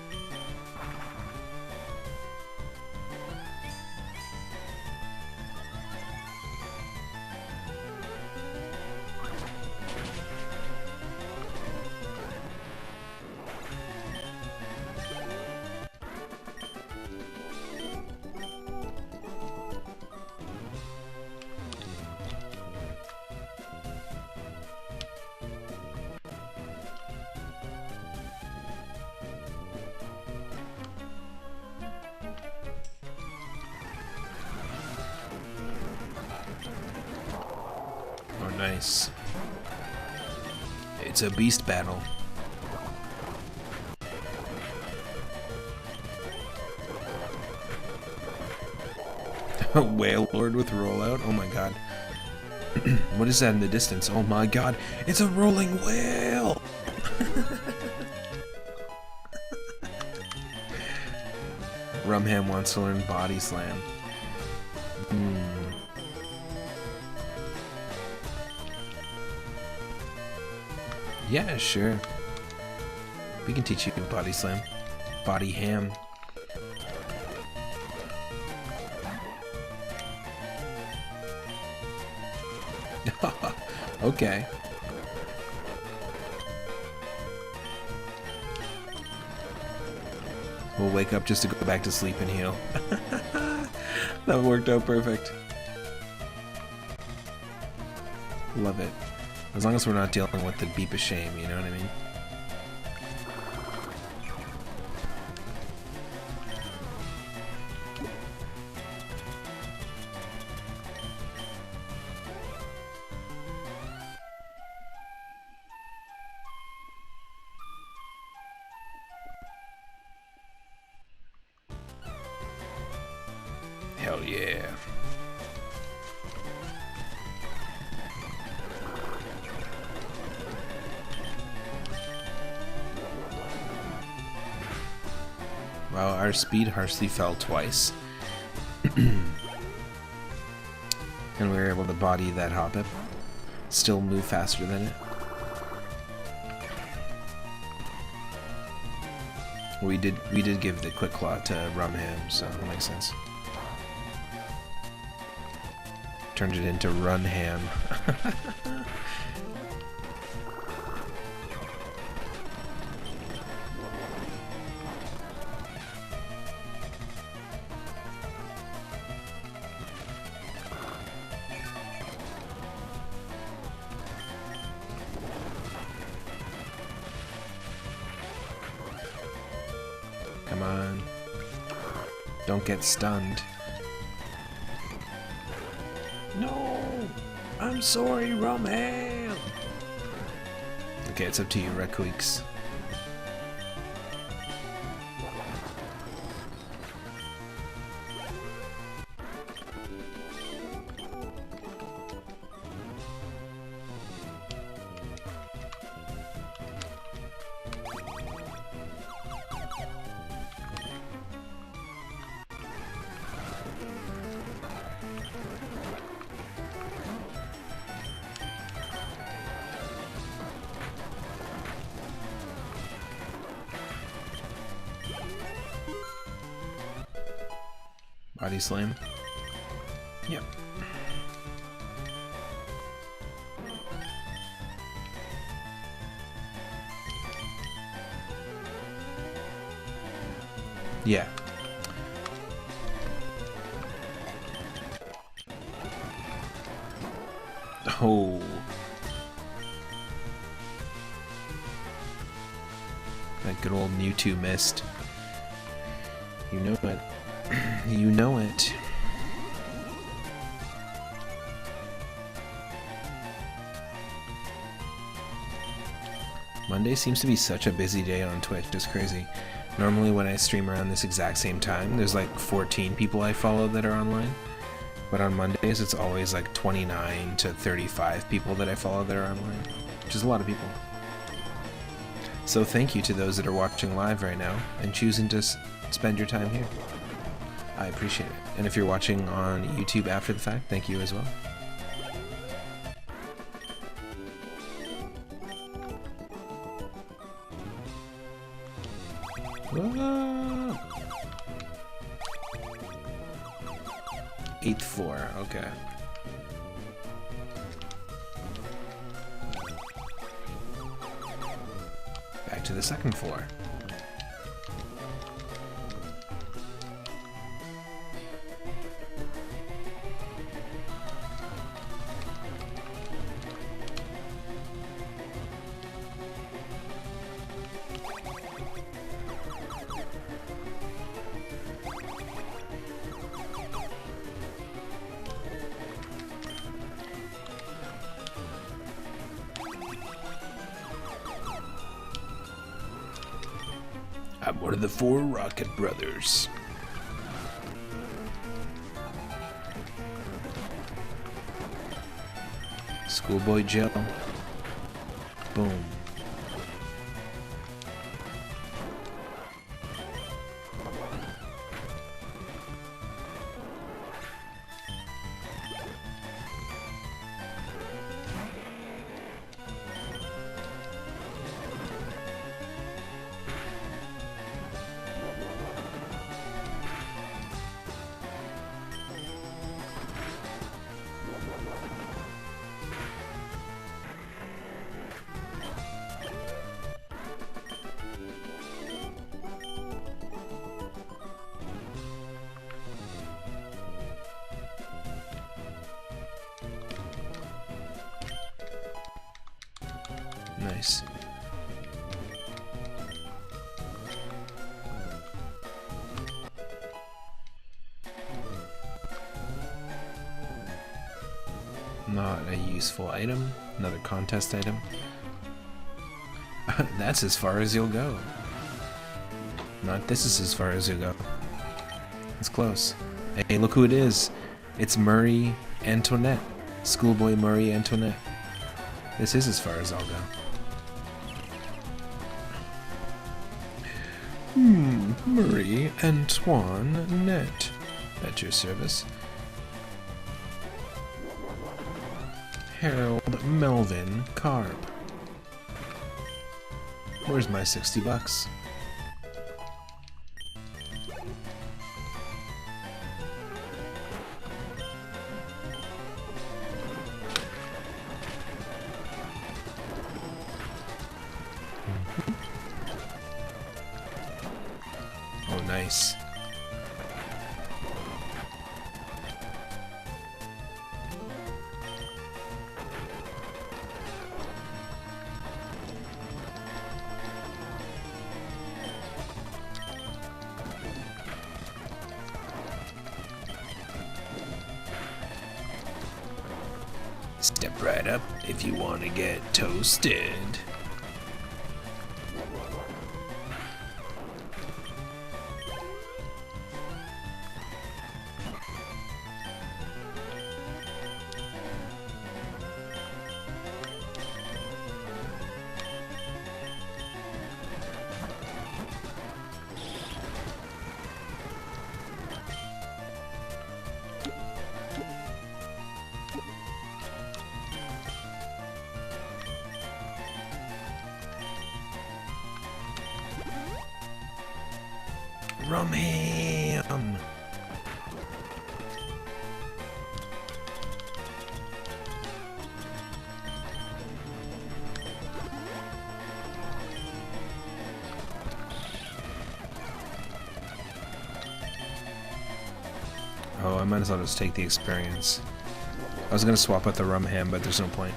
Nice. It's a beast battle. A whale lord with rollout? Oh my god. What is that in the distance? Oh my god. It's a rolling whale! Rumham wants to learn body slam. Yeah, sure. We can teach you body slam. Body ham. Okay. We'll wake up just to go back to sleep and heal. That worked out perfect. Love it. As long as we're not dealing with the beep of shame, you know what I mean? Hell yeah. Wow, our speed harshly fell twice. And we were able to body that Hoppip. Still move faster than it. We did give the Quick Claw to Rumham, so that makes sense. Turned it into Runham. Come on. Don't get stunned. No! I'm sorry, Rumham! Okay, it's up to you, Requeeks. Body slam. Yep. Yeah. Oh. That good old Mewtwo missed. You know it. You know it. Monday seems to be such a busy day on Twitch, it's crazy. Normally when I stream around this exact same time, there's like 14 people I follow that are online. But on Mondays, it's always like 29 to 35 people that I follow that are online, which is a lot of people. So thank you to those that are watching live right now and choosing to spend your time here. I appreciate it. And if you're watching on YouTube after the fact, thank you as well. Whoa. 8th floor, okay. Back to the 2nd floor. I'm one of the 4 Rocket Brothers. Schoolboy Joe. Boom. Nice. Not a useful item. Another contest item. That's as far as you'll go. Not this is as far as you'll go. It's close. Hey, look who it is. It's Murray Antoinette. Schoolboy Murray Antoinette. This is as far as I'll go. Murray Antoinette. At your service. Harold Melvin Carp. Where's my $60? Oh, nice. Step right up if you want to get toasted. Rum ham! Oh, I might as well just take the experience. I was gonna swap out the rum ham, but there's no point.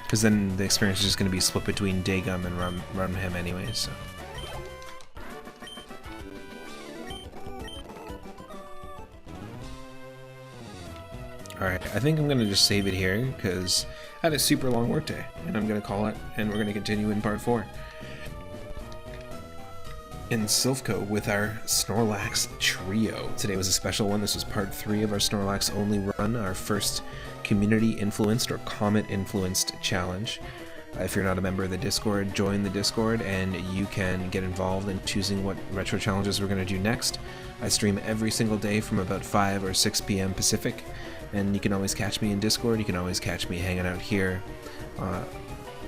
Because then the experience is just gonna be split between Daygum and rum ham anyway, so. Alright, I think I'm going to just save it here, because I had a super long workday, and I'm going to call it, and we're going to continue in part 4. In Silphco with our Snorlax trio. Today was a special one. This was part 3 of our Snorlax-only run, our first community-influenced or comet-influenced challenge. If you're not a member of the Discord, join the Discord, and you can get involved in choosing what retro challenges we're going to do next. I stream every single day from about 5 or 6 p.m. Pacific. And you can always catch me in Discord, you can always catch me hanging out here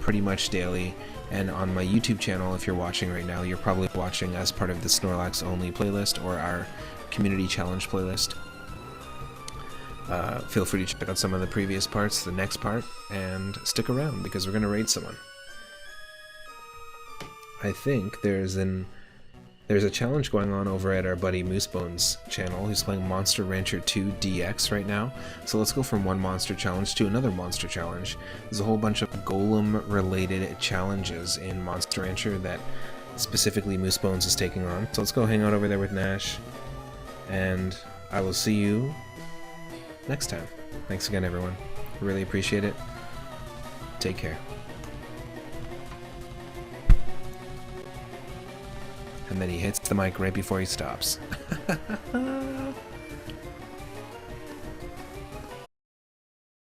pretty much daily. And on my YouTube channel, if you're watching right now, you're probably watching as part of the Snorlax-only playlist or our Community Challenge playlist. Feel free to check out some of the previous parts, the next part, and stick around because we're going to raid someone. I think there's a challenge going on over at our buddy Moosebone's channel, who's playing Monster Rancher 2 DX right now. So let's go from one monster challenge to another monster challenge. There's a whole bunch of golem-related challenges in Monster Rancher that specifically Moosebones is taking on. So let's go hang out over there with Nash, and I will see you next time. Thanks again, everyone. Really appreciate it. Take care. And then he hits the mic right before he stops.